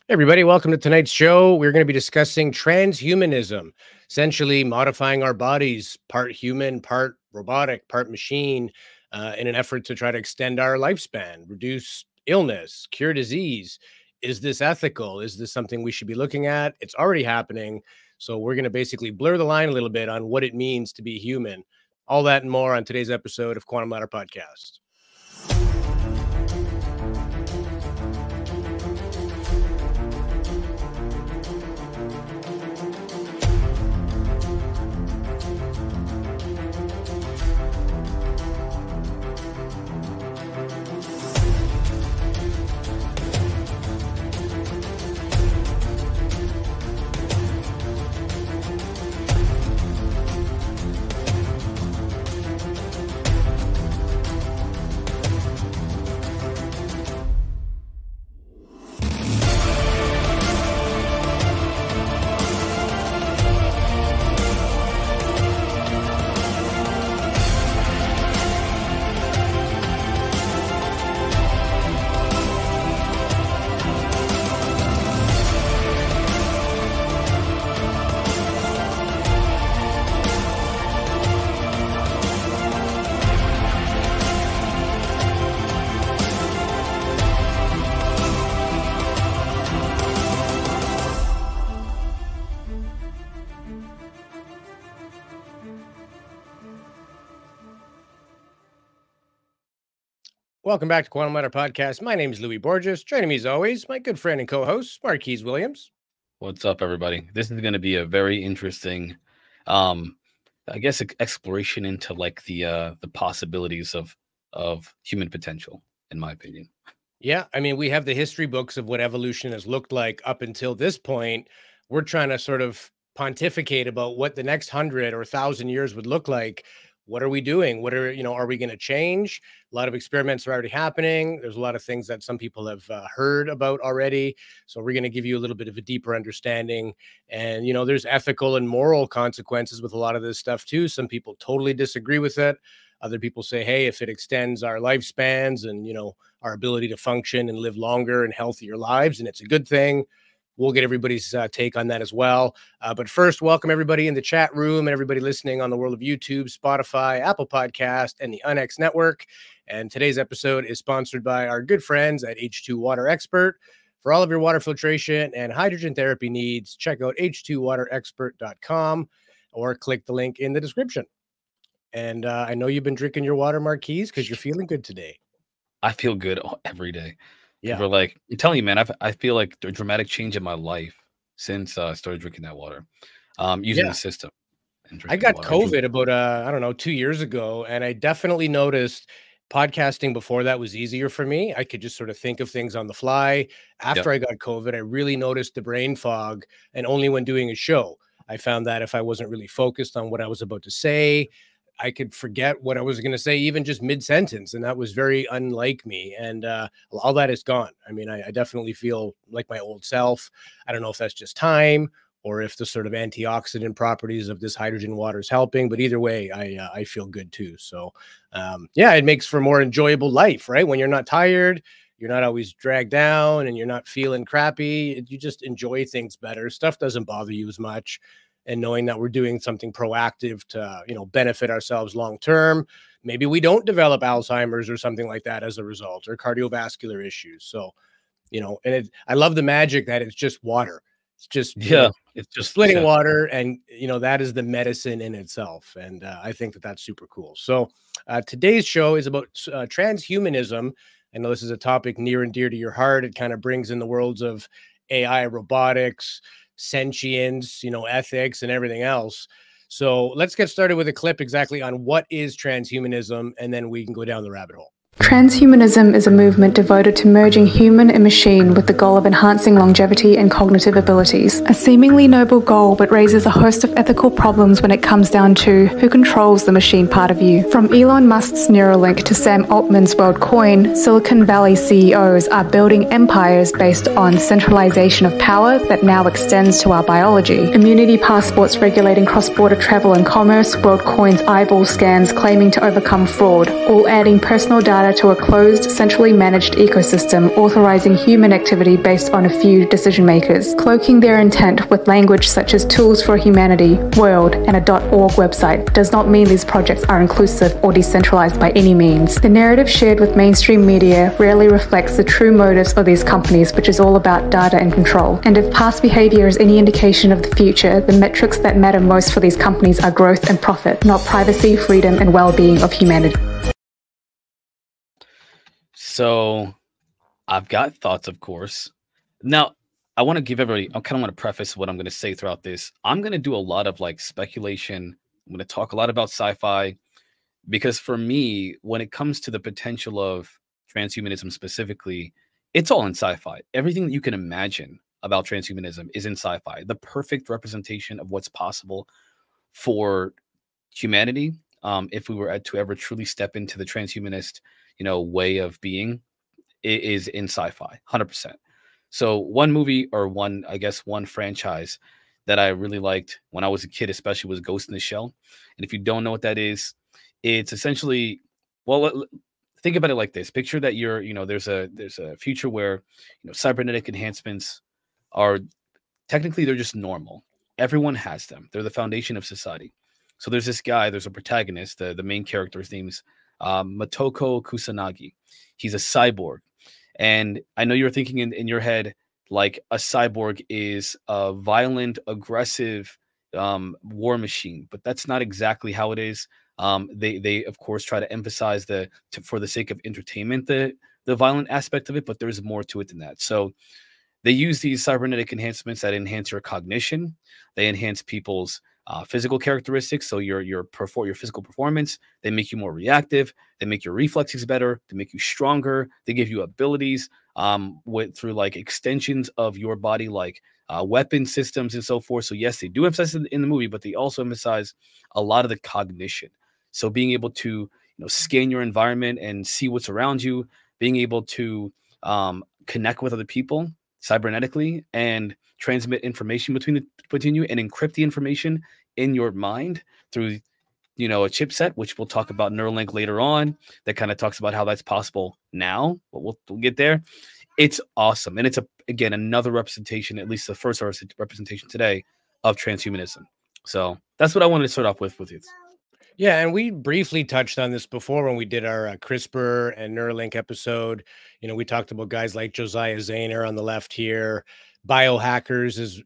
Hey everybody, welcome to tonight's show. We're going to be discussing transhumanism, essentially modifying our bodies, part human, part robotic, part machine, in an effort to try to extend our lifespan, reduce illness, cure disease. Is this ethical? Is this something we should be looking at? It's already happening. So we're going to basically blur the line a little bit on what it means to be human. All that and more on today's episode of Quantum Ladder Podcast. Welcome back to Quantum Ladder Podcast. My name is Louis Borges. Joining me as always, my good friend and co-host, Marquise Williams. What's up, everybody? This is going to be a very interesting, I guess, exploration into like the possibilities of human potential, in my opinion. Yeah, I mean, we have the history books of what evolution has looked like up until this point. We're trying to sort of pontificate about what the next 100 or 1,000 years would look like. What are we doing? What are we going to change? A lot of experiments are already happening. There's a lot of things that some people have heard about already. So we're going to give you a little bit of a deeper understanding. And, there's ethical and moral consequences with a lot of this stuff too. Some people totally disagree with it. Other people say, hey, if it extends our lifespans and, our ability to function and live longer and healthier lives, and it's a good thing. We'll get everybody's take on that as well. But first, welcome everybody in the chat room and everybody listening on the world of YouTube, Spotify, Apple Podcast, and the UNX Network. And today's episode is sponsored by our good friends at H2 Water Expert. For all of your water filtration and hydrogen therapy needs, check out h2waterexpert.com or click the link in the description. And I know you've been drinking your water, Marquise, because you're feeling good today. I feel good every day. Yeah, we're like, I'm telling you, man, I feel like a dramatic change in my life since I started drinking that water, using the system. I got COVID about, 2 years ago, and I definitely noticed podcasting before that was easier for me. I could just sort of think of things on the fly. After I got COVID, I really noticed the brain fog, and only when doing a show. I found that if I wasn't really focused on what I was about to say, I could forget what I was going to say, even just mid-sentence. And that was very unlike me. And all that is gone. I mean, I definitely feel like my old self. I don't know if that's just time or if the sort of antioxidant properties of this hydrogen water is helping. But either way, I feel good too. So, it makes for a more enjoyable life, right? When you're not tired, you're not always dragged down and you're not feeling crappy. You just enjoy things better. Stuff doesn't bother you as much. And knowing that we're doing something proactive to, benefit ourselves long term. Maybe we don't develop Alzheimer's or something like that as a result, or cardiovascular issues. So, and I love the magic that it's just water. It's just it's just splitting water, and that is the medicine in itself. And I think that that's super cool. So today's show is about transhumanism. I know this is a topic near and dear to your heart. It kind of brings in the worlds of AI, robotics, sentience, ethics, and everything else. So let's get started with a clip exactly on what is transhumanism, and then we can go down the rabbit hole. Transhumanism is a movement devoted to merging human and machine with the goal of enhancing longevity and cognitive abilities. A seemingly noble goal, but raises a host of ethical problems when it comes down to who controls the machine part of you. From Elon Musk's Neuralink to Sam Altman's WorldCoin, Silicon Valley CEOs are building empires based on centralization of power that now extends to our biology. Immunity passports regulating cross-border travel and commerce, WorldCoin's eyeball scans claiming to overcome fraud, all adding personal data data to a closed, centrally managed ecosystem authorizing human activity based on a few decision makers, cloaking their intent with language such as tools for humanity, world, and a .org website does not mean these projects are inclusive or decentralized by any means. The narrative shared with mainstream media rarely reflects the true motives of these companies, which is all about data and control. And if past behavior is any indication of the future, the metrics that matter most for these companies are growth and profit, not privacy, freedom, and well-being of humanity. So I've got thoughts, of course. Now, I want to give everybody, I kind of want to preface what I'm going to say throughout this. I'm going to do a lot of like speculation. I'm going to talk a lot about sci-fi because for me, when it comes to the potential of transhumanism specifically, it's all in sci-fi. Everything that you can imagine about transhumanism is in sci-fi. The perfect representation of what's possible for humanity, if we were to ever truly step into the transhumanist, way of being, is in sci-fi, 100%. So one movie or one franchise that I really liked when I was a kid, especially, was Ghost in the Shell. And if you don't know what that is, it's essentially, well, think about it like this. Picture that there's a future where, cybernetic enhancements are technically, they're just normal. Everyone has them. They're the foundation of society. So there's this guy, there's a protagonist, the main character, his name's Motoko Kusanagi. He's a cyborg. And I know you're thinking in your head, like a cyborg is a violent, aggressive war machine, but that's not exactly how it is. They of course try to emphasize for the sake of entertainment, the violent aspect of it, but there's more to it than that. So they use these cybernetic enhancements that enhance your cognition. They enhance people's physical characteristics, so your physical performance. They make you more reactive. They make your reflexes better. They make you stronger. They give you abilities through like extensions of your body, like weapon systems and so forth. So yes, they do emphasize in the movie, but they also emphasize a lot of the cognition. So being able to scan your environment and see what's around you, being able to connect with other people cybernetically and transmit information between you and encrypt the information in your mind through a chipset, which we'll talk about Neuralink later on, that kind of talks about how that's possible now, but we'll get there. It's awesome. And it's again another representation, at least the first representation today, of transhumanism. So that's what I wanted to start off with you. Yeah, and we briefly touched on this before when we did our CRISPR and Neuralink episode. We talked about guys like Josiah Zayner on the left here. Biohackers is,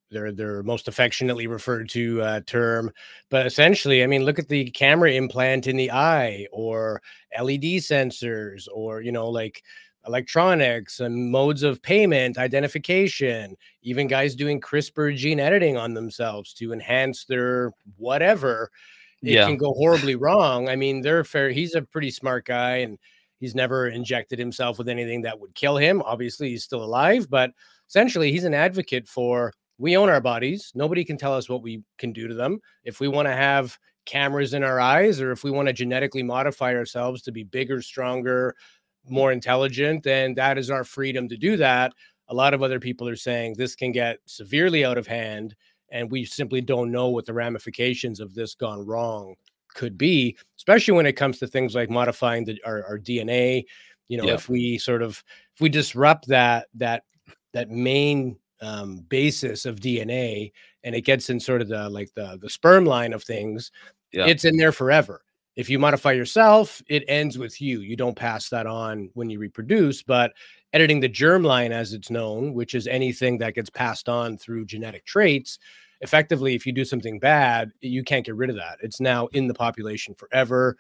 their most affectionately referred to term. But essentially, I mean, look at the camera implant in the eye, or LED sensors, or, like electronics and modes of payment, identification, even guys doing CRISPR gene editing on themselves to enhance their whatever. It can go horribly wrong. I mean, he's a pretty smart guy, and he's never injected himself with anything that would kill him. Obviously, he's still alive, but essentially he's an advocate for, we own our bodies. Nobody can tell us what we can do to them. If we want to have cameras in our eyes, or if we want to genetically modify ourselves to be bigger, stronger, more intelligent, then that is our freedom to do that. A lot of other people are saying this can get severely out of hand, and we simply don't know what the ramifications of this gone wrong could be, especially when it comes to things like modifying our DNA. If we disrupt that main basis of DNA, and it gets in sort of the sperm line of things, it's in there forever. If you modify yourself, it ends with you. You don't pass that on when you reproduce. But editing the germline, as it's known, which is anything that gets passed on through genetic traits, effectively, if you do something bad, you can't get rid of that. It's now in the population forever.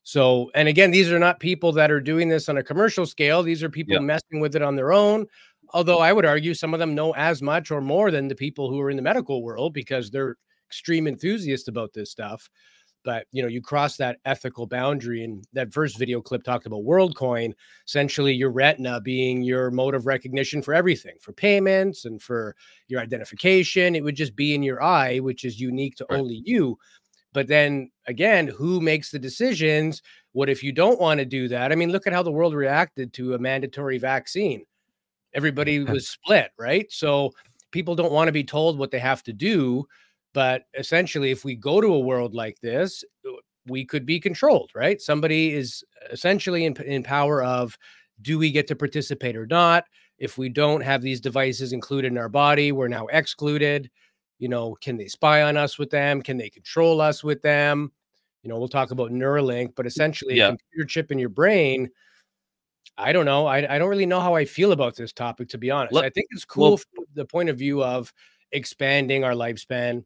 So, and again, these are not people that are doing this on a commercial scale. These are people messing with it on their own. Although I would argue some of them know as much or more than the people who are in the medical world, because they're extreme enthusiasts about this stuff. But, you cross that ethical boundary. And that first video clip talked about WorldCoin, essentially your retina being your mode of recognition for everything, for payments and for your identification. It would just be in your eye, which is unique to only you. But then again, who makes the decisions? What if you don't want to do that? I mean, look at how the world reacted to a mandatory vaccine. Everybody was split, right? So people don't want to be told what they have to do. But essentially, if we go to a world like this, we could be controlled, right? Somebody is essentially in power of, do we get to participate or not? If we don't have these devices included in our body, we're now excluded. You know, can they spy on us with them? Can they control us with them? You know, we'll talk about Neuralink, but essentially a Yeah. computer chip in your brain. I don't know. I don't really know how I feel about this topic, to be honest. I think it's cool from the point of view of expanding our lifespan.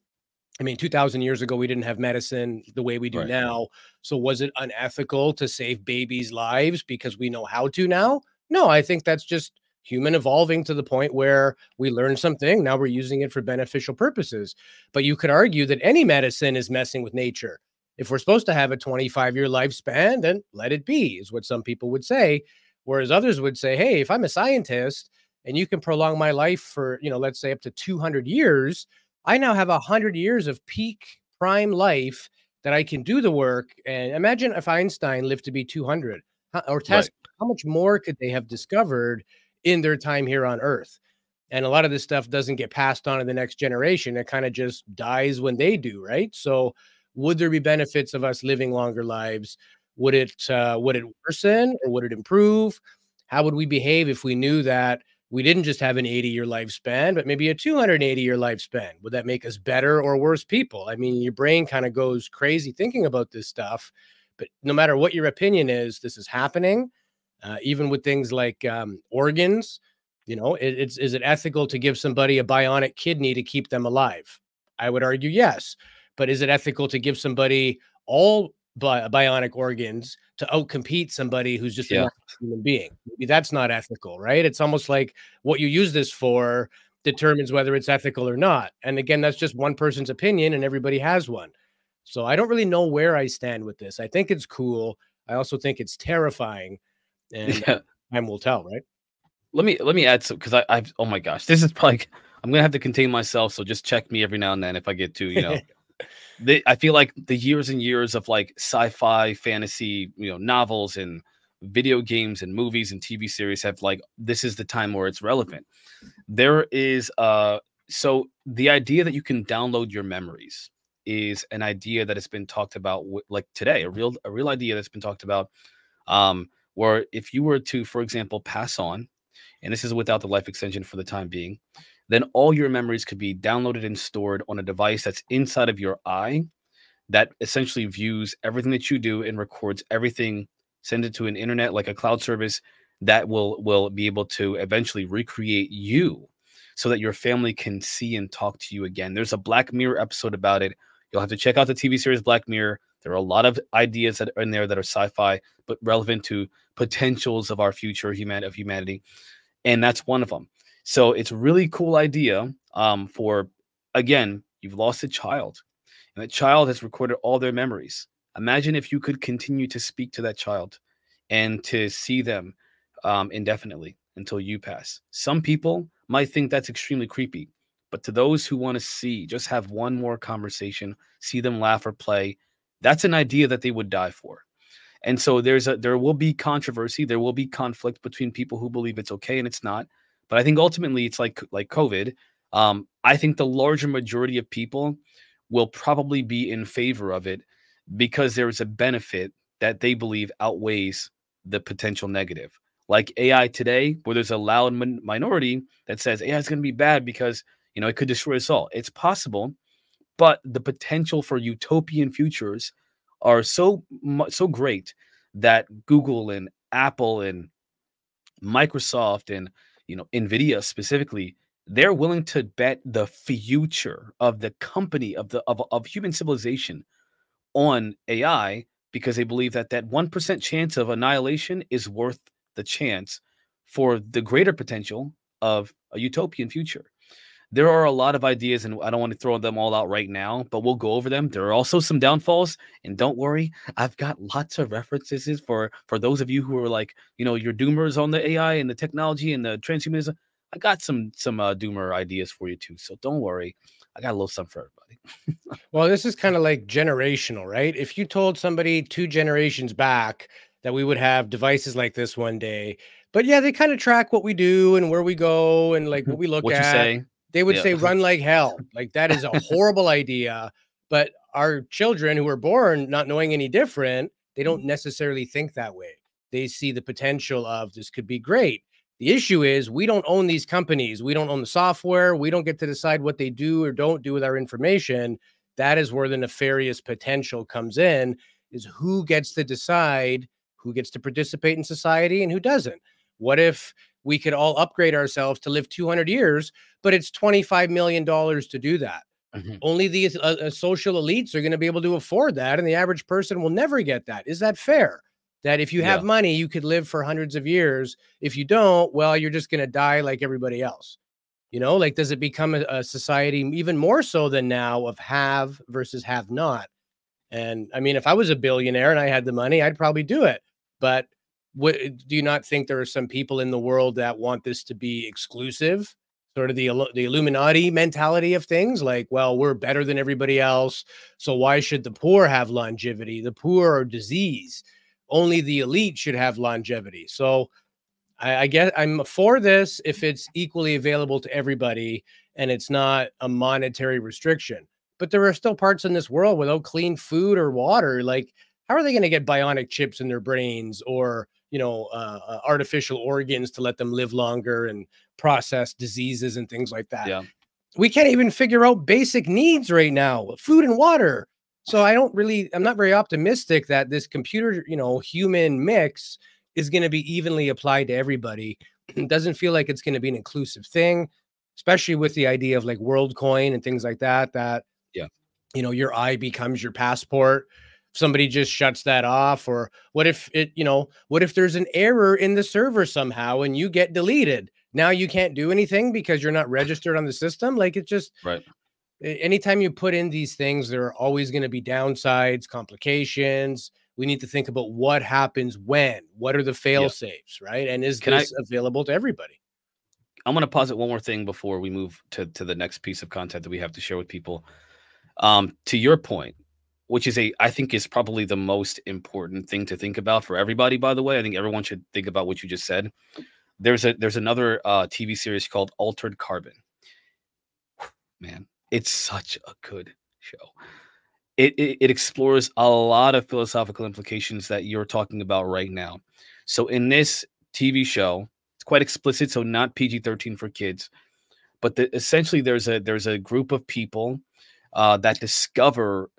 I mean, 2000 years ago, we didn't have medicine the way we do Right. now. So was it unethical to save babies' lives because we know how to now? No, I think that's just human evolving to the point where we learned something. Now we're using it for beneficial purposes. But you could argue that any medicine is messing with nature. If we're supposed to have a 25-year lifespan, then let it be, is what some people would say. Whereas others would say, hey, if I'm a scientist and you can prolong my life for, you know, let's say up to 200 years, I now have 100 years of peak prime life that I can do the work. And imagine if Einstein lived to be 200, or Tesla, how much more could they have discovered in their time here on Earth? And a lot of this stuff doesn't get passed on to the next generation. It kind of just dies when they do, right? So would there be benefits of us living longer lives? Would it worsen or would it improve? How would we behave if we knew that we didn't just have an 80-year lifespan, but maybe a 280-year lifespan? Would that make us better or worse people? I mean, your brain kind of goes crazy thinking about this stuff. But no matter what your opinion is, this is happening. Even with things like organs, you know, is it ethical to give somebody a bionic kidney to keep them alive? I would argue yes. But is it ethical to give somebody all bionic organs to outcompete somebody who's just a natural human being? Maybe that's not ethical, right? It's almost like what you use this for determines whether it's ethical or not. And again, that's just one person's opinion and everybody has one. So I don't really know where I stand with this. I think it's cool. I also think it's terrifying, and time will tell, right? Let me add some, because I've oh my gosh, this is probably, I'm gonna have to contain myself. So just check me every now and then if I get to, you know. I feel like the years and years of like sci-fi, fantasy, you know, novels and video games and movies and TV series have like, this is the time where it's relevant. There is so the idea that you can download your memories is an idea that has been talked about like today, a real idea that's been talked about, where if you were to, for example, pass on, and this is without the life extension for the time being, then all your memories could be downloaded and stored on a device that's inside of your eye that essentially views everything that you do and records everything, send it to an internet, like a cloud service that will be able to eventually recreate you so that your family can see and talk to you again. There's a Black Mirror episode about it. You'll have to check out the TV series Black Mirror. There are a lot of ideas that are in there that are sci-fi, but relevant to potentials of our future of humanity. And that's one of them. So it's a really cool idea for, again, you've lost a child and that child has recorded all their memories. Imagine if you could continue to speak to that child and to see them indefinitely until you pass. Some people might think that's extremely creepy, but to those who want to see, just have one more conversation, see them laugh or play, that's an idea that they would die for. And so there will be controversy, there will be conflict between people who believe it's okay and it's not. But I think ultimately it's like COVID. I think the larger majority of people will probably be in favor of it because there is a benefit that they believe outweighs the potential negative. Like AI today, where there's a loud minority that says AI is going to be bad because, you know, it could destroy us all. It's possible, but the potential for utopian futures are so great that Google and Apple and Microsoft and, you know, Nvidia specifically, they're willing to bet the future of the company of human civilization on AI because they believe that 1% chance of annihilation is worth the chance for the greater potential of a utopian future. There are a lot of ideas, and I don't want to throw them all out right now, but we'll go over them. There are also some downfalls, and don't worry, I've got lots of references for those of you who are like, you know, you're doomers on the AI and the technology and the transhumanism. I got some doomer ideas for you too, so don't worry. I got a little something for everybody. Well, this is kind of like generational, right? If you told somebody 2 generations back that we would have devices like this one day, but yeah, they kind of track what we do and where we go and like what we look What you at. say? They would Yeah. say run like hell. Like that is a horrible idea. But our children who are born not knowing any different, they don't necessarily think that way. They see the potential of this could be great. The issue is we don't own these companies. We don't own the software. We don't get to decide what they do or don't do with our information. That is where the nefarious potential comes in, is who gets to decide who gets to participate in society and who doesn't. What if we could all upgrade ourselves to live 200 years, but it's $25 million to do that? Only the social elites are going to be able to afford that, and the average person will never get that. Is that fair? That if you have money, you could live for hundreds of years. If you don't, well, you're just going to die like everybody else. You know, like, does it become a society even more so than now of have versus have not? And I mean, if I was a billionaire and I had the money, I'd probably do it. But do you not think there are some people in the world that want this to be exclusive? Sort of the Illuminati mentality of things, like, well, we're better than everybody else, so why should the poor have longevity? The poor are disease. Only the elite should have longevity. So I guess I'm for this if it's equally available to everybody and it's not a monetary restriction. But there are still parts in this world without clean food or water. Like, how are they going to get bionic chips in their brains, or, you know, artificial organs to let them live longer and process diseases and things like that? Yeah. We can't even figure out basic needs right now, food and water. So I'm not very optimistic that this computer, you know, human mix is going to be evenly applied to everybody. It doesn't feel like it's going to be an inclusive thing, especially with the idea of like WorldCoin and things like that, you know, your eye becomes your passport. Somebody just shuts that off. Or what if what if there's an error in the server somehow and you get deleted? Now you can't do anything because you're not registered on the system. Like, it just, right. Anytime you put in these things, there are always going to be downsides, complications. We need to think about what happens when, what are the fail safes, right? And is this available to everybody? I'm going to posit one more thing before we move to the next piece of content that we have to share with people. To your point, which is I think is probably the most important thing to think about for everybody, by the way. I think everyone should think about what you just said. There's another TV series called Altered Carbon. Man, it's such a good show. It explores a lot of philosophical implications that you're talking about right now. So in this TV show, it's quite explicit, so not PG-13 for kids, but essentially there's a group of people that discover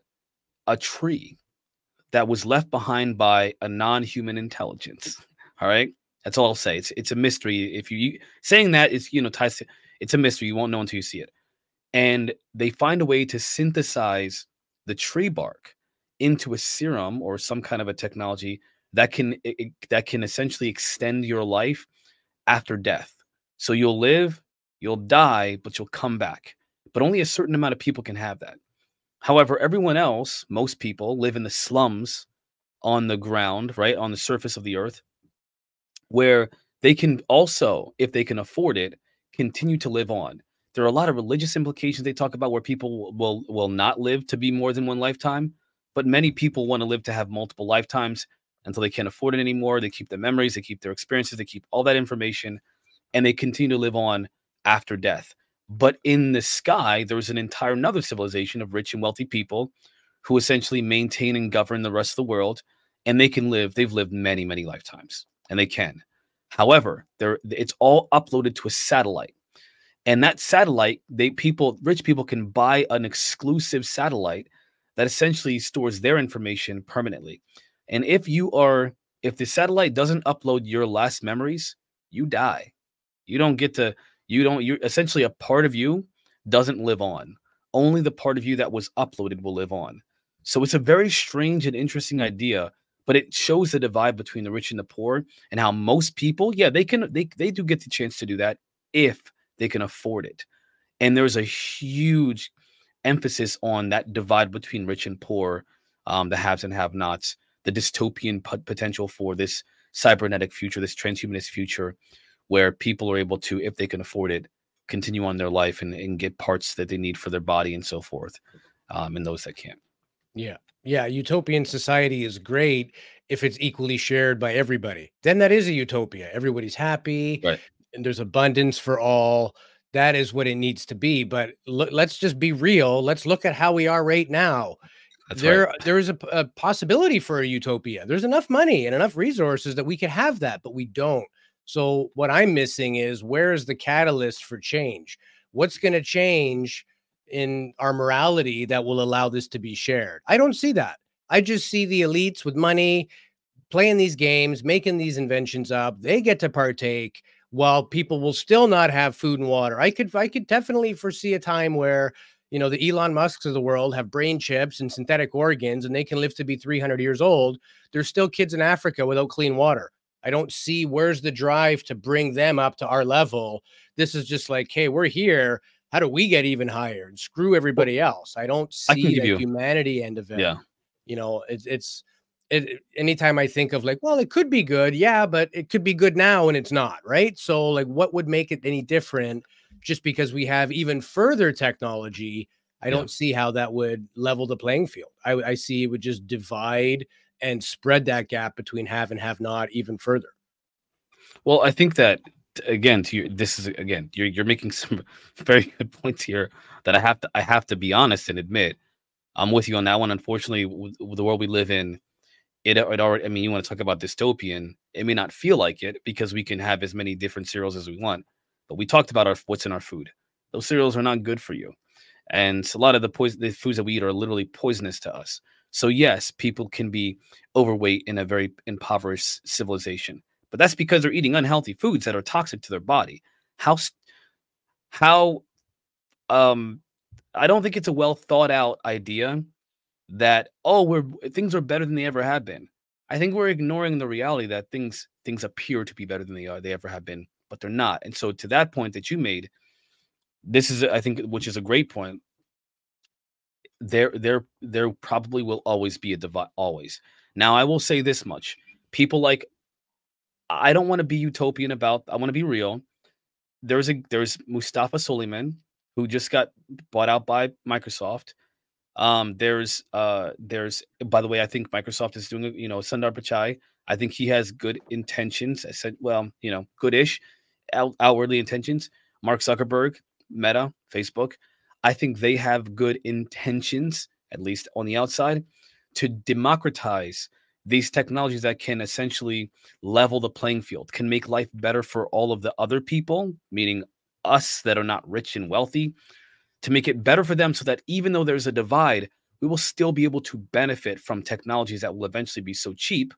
a tree that was left behind by a non-human intelligence. All right, that's all I'll say. It's a mystery. If you saying that is, you know, ties to, it's a mystery. You won't know until you see it. And they find a way to synthesize the tree bark into a serum or some kind of a technology that can essentially extend your life after death. So you'll live, you'll die, but you'll come back. But only a certain amount of people can have that. However, everyone else, most people, live in the slums on the ground, right, on the surface of the earth, where they can also, if they can afford it, continue to live on. There are a lot of religious implications they talk about where people will not live to be more than one lifetime, but many people want to live to have multiple lifetimes until they can't afford it anymore. They keep their memories, they keep their experiences, they keep all that information, and they continue to live on after death. But in the sky, there's an entire another civilization of rich and wealthy people who essentially maintain and govern the rest of the world, and they've lived many, many lifetimes, and they can. However, it's all uploaded to a satellite. And that satellite, rich people can buy an exclusive satellite that essentially stores their information permanently. And if the satellite doesn't upload your last memories, you die. You're essentially, a part of you doesn't live on. Only the part of you that was uploaded will live on. So it's a very strange and interesting idea, but it shows the divide between the rich and the poor, and how most people, they do get the chance to do that if they can afford it. And there's a huge emphasis on that divide between rich and poor, the haves and have-nots, the dystopian potential for this cybernetic future, this transhumanist future, where people are able to, if they can afford it, continue on their life and get parts that they need for their body and so forth, and those that can't. Yeah, utopian society is great if it's equally shared by everybody. Then that is a utopia. Everybody's happy, right, and there's abundance for all. That is what it needs to be. But let's just be real. Let's look at how we are right now. That's right. There is a possibility for a utopia. There's enough money and enough resources that we could have that, but we don't. So what I'm missing is, where is the catalyst for change? What's going to change in our morality that will allow this to be shared? I don't see that. I just see the elites with money playing these games, making these inventions up. They get to partake while people will still not have food and water. I could definitely foresee a time where, you know, the Elon Musks of the world have brain chips and synthetic organs, and they can live to be 300 years old. There's still kids in Africa without clean water. I don't see where's the drive to bring them up to our level. This is just like, hey, we're here. How do we get even higher and screw everybody else? I don't see the humanity end of it. Yeah. You know, anytime I think of like, well, it could be good. Yeah, but it could be good now and it's not, right? So like, what would make it any different just because we have even further technology? I don't see how that would level the playing field. I see it would just divide and spread that gap between have and have not even further. Well, I think that, again, you're making some very good points here that I have to be honest and admit. I'm with you on that one. Unfortunately, with the world we live in, it already, I mean, you want to talk about dystopian, it may not feel like it because we can have as many different cereals as we want. But we talked about what's in our food. Those cereals are not good for you. And a lot of the foods that we eat are literally poisonous to us. So yes, people can be overweight in a very impoverished civilization, but that's because they're eating unhealthy foods that are toxic to their body. How I don't think it's a well thought out idea that, oh, things are better than they ever have been. I think we're ignoring the reality that things appear to be better than they ever have been, but they're not. And so to that point that you made, this is, I think, which is a great point. There probably will always be a divide. Always. Now, I will say this much: people like, I don't want to be utopian about. I want to be real. There's Mustafa Suleiman, who just got bought out by Microsoft. There's by the way, I think Microsoft is doing, Sundar Pichai. I think he has good intentions. I said, well, goodish, outwardly intentions. Mark Zuckerberg, Meta, Facebook. I think they have good intentions, at least on the outside, to democratize these technologies that can essentially level the playing field, can make life better for all of the other people, meaning us that are not rich and wealthy, to make it better for them so that even though there's a divide, we will still be able to benefit from technologies that will eventually be so cheap,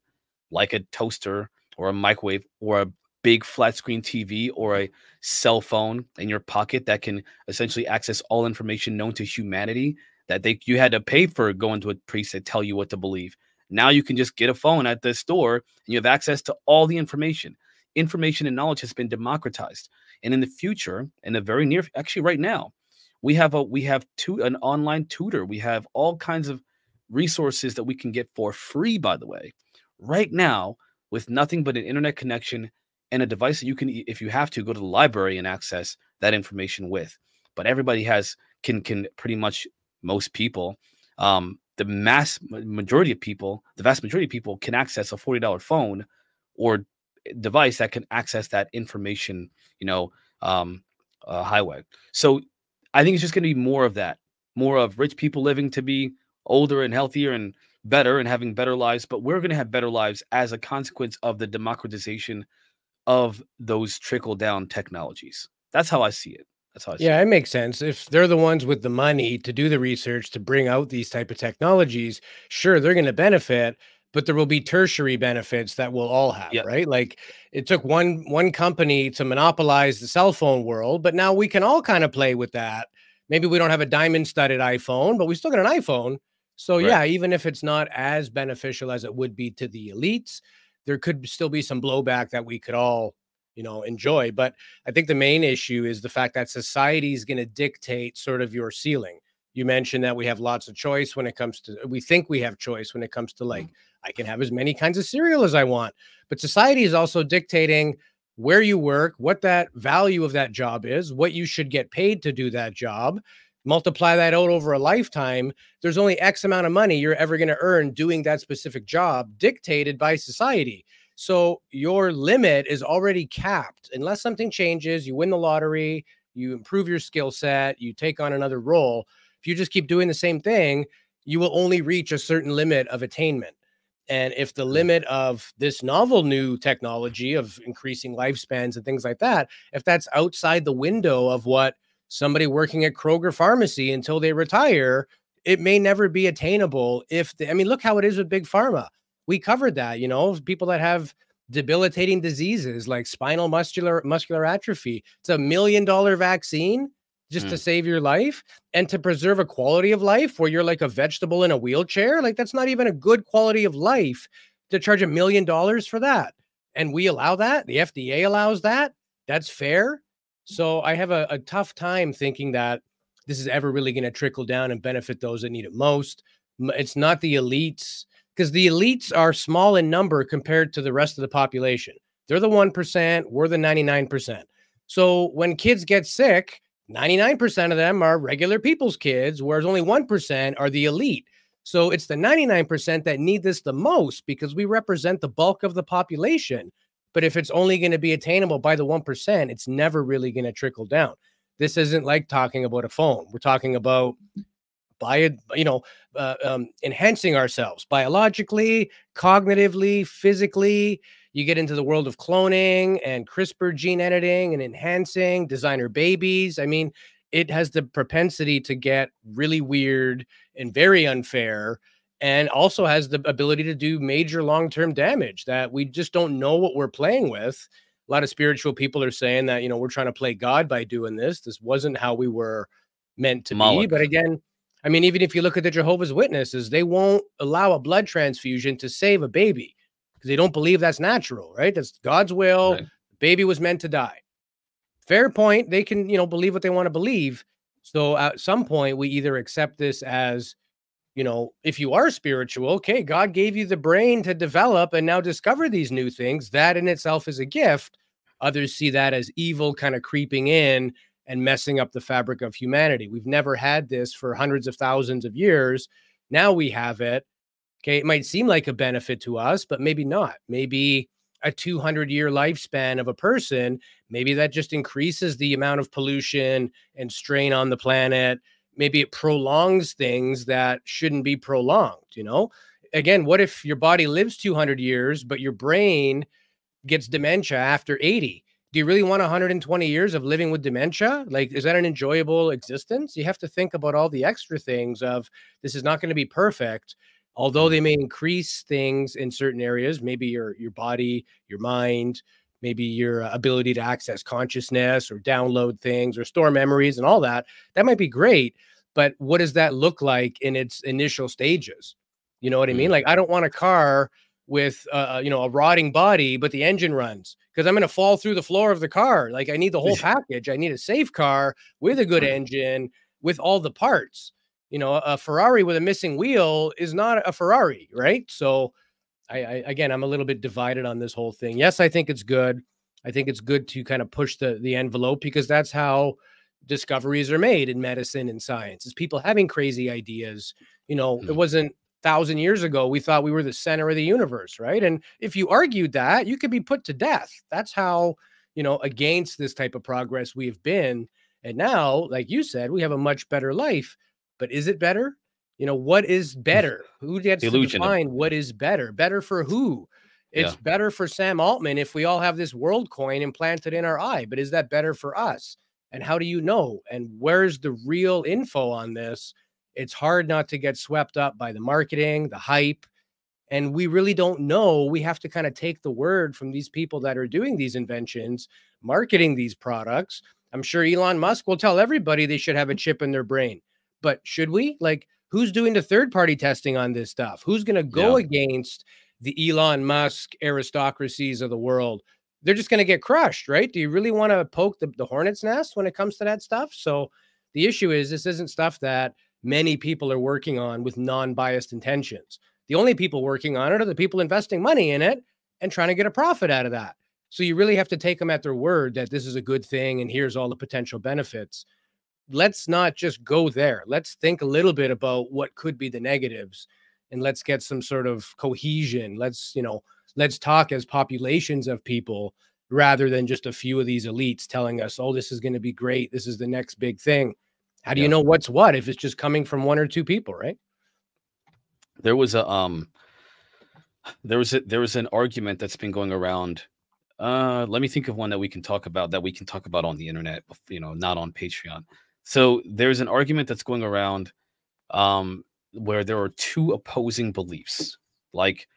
like a toaster or a microwave or a big flat screen TV or a cell phone in your pocket that can essentially access all information known to humanity that you had to pay for going to a priest to tell you what to believe. Now you can just get a phone at the store and you have access to all the information. Information and knowledge has been democratized. And in the future, in the very near, actually right now, we have an online tutor. We have all kinds of resources that we can get for free, by the way, right now, with nothing but an internet connection and a device that you can, if you have to, go to the library and access that information with. But everybody can pretty much, most people, the vast majority of people can access a $40 phone or device that can access that information, highway. So I think it's just going to be more of that, more of rich people living to be older and healthier and better and having better lives. But we're going to have better lives as a consequence of the democratization of those trickle down technologies. That's how I see it. It makes sense. If they're the ones with the money to do the research to bring out these type of technologies, sure, they're going to benefit, but there will be tertiary benefits that we'll all have, right? Like, it took one company to monopolize the cell phone world, but now we can all kind of play with that. Maybe we don't have a diamond studded iPhone, but we still got an iPhone. So yeah, even if it's not as beneficial as it would be to the elites, there could still be some blowback that we could all, enjoy. But I think the main issue is the fact that society is going to dictate sort of your ceiling. You mentioned that we have lots of choice when it comes to, we think we have choice when it comes to, like, I can have as many kinds of cereal as I want, but society is also dictating where you work, what that value of that job is, what you should get paid to do that job. Multiply that out over a lifetime. There's only X amount of money you're ever going to earn doing that specific job dictated by society. So your limit is already capped. Unless something changes, you win the lottery, you improve your skill set, you take on another role. If you just keep doing the same thing, you will only reach a certain limit of attainment. And if the limit of this novel new technology of increasing lifespans and things like that, if that's outside the window of what somebody working at Kroger Pharmacy until they retire, it may never be attainable. I mean, look how it is with big pharma. We covered that, people that have debilitating diseases like spinal muscular atrophy. It's $1 million vaccine just to save your life and to preserve a quality of life where you're like a vegetable in a wheelchair. Like, that's not even a good quality of life to charge $1 million for that. And we allow that. The FDA allows that. That's fair. So I have a tough time thinking that this is ever really going to trickle down and benefit those that need it most. It's not the elites, because the elites are small in number compared to the rest of the population. They're the 1%. We're the 99%. So when kids get sick, 99% of them are regular people's kids, whereas only 1% are the elite. So it's the 99% that need this the most because we represent the bulk of the population. But if it's only going to be attainable by the 1%, it's never really going to trickle down. This isn't like talking about a phone. We're talking about enhancing ourselves biologically, cognitively, physically. You get into the world of cloning and CRISPR gene editing and enhancing designer babies. I mean, it has the propensity to get really weird and very unfair, and also has the ability to do major long-term damage that we just don't know what we're playing with. A lot of spiritual people are saying that, we're trying to play God by doing this. This wasn't how we were meant to be. But again, I mean, even if you look at the Jehovah's Witnesses, they won't allow a blood transfusion to save a baby because they don't believe that's natural, right? That's God's will. Right. The baby was meant to die. Fair point. They can, believe what they want to believe. So at some point, we either accept this as, if you are spiritual, okay, God gave you the brain to develop and now discover these new things. That in itself is a gift. Others see that as evil kind of creeping in and messing up the fabric of humanity. We've never had this for hundreds of thousands of years. Now we have it. Okay, it might seem like a benefit to us, but maybe not. Maybe a 200-year lifespan of a person, maybe that just increases the amount of pollution and strain on the planet. Maybe it prolongs things that shouldn't be prolonged, Again, what if your body lives 200 years, but your brain gets dementia after 80? Do you really want 120 years of living with dementia? Like, is that an enjoyable existence? You have to think about all the extra things of this is not going to be perfect. Although they may increase things in certain areas, maybe your body, your mind, maybe your ability to access consciousness or download things or store memories and all that, that might be great. But what does that look like in its initial stages? You know what I mean? Like, I don't want a car with, a rotting body, but the engine runs because I'm going to fall through the floor of the car. Like, I need the whole package. I need a safe car with a good engine with all the parts. A Ferrari with a missing wheel is not a Ferrari, right? So again, I'm a little bit divided on this whole thing. Yes, I think it's good. I think it's good to kind of push the envelope because that's how discoveries are made in medicine and science, is people having crazy ideas. It wasn't 1,000 years ago we thought we were the center of the universe, right? And if you argued that, you could be put to death. That's how, against this type of progress we have been. And now, like you said, we have a much better life. But is it better? What is better? Who gets to define what is better? Better for who? It's better for Sam Altman if we all have this world coin implanted in our eye. But is that better for us? And how do you know? And where's the real info on this? It's hard not to get swept up by the marketing, the hype. And we really don't know. We have to kind of take the word from these people that are doing these inventions, marketing these products. I'm sure Elon Musk will tell everybody they should have a chip in their brain. But should we? Like, who's doing the third-party testing on this stuff? Who's going to go against the Elon Musk aristocracies of the world? They're just going to get crushed, right? Do you really want to poke the hornet's nest when it comes to that stuff? So the issue is this isn't stuff that many people are working on with non-biased intentions. The only people working on it are the people investing money in it and trying to get a profit out of that. So you really have to take them at their word that this is a good thing and here's all the potential benefits. Let's not just go there. Let's think a little bit about what could be the negatives and let's get some sort of cohesion. Let's talk as populations of people rather than just a few of these elites telling us, oh, this is going to be great. This is the next big thing. How do you know what's what if it's just coming from one or two people, right? there was a there was an argument that's been going around. Let me think of one that we can talk about on the internet, not on Patreon. So there's an argument that's going around where there are two opposing beliefs, like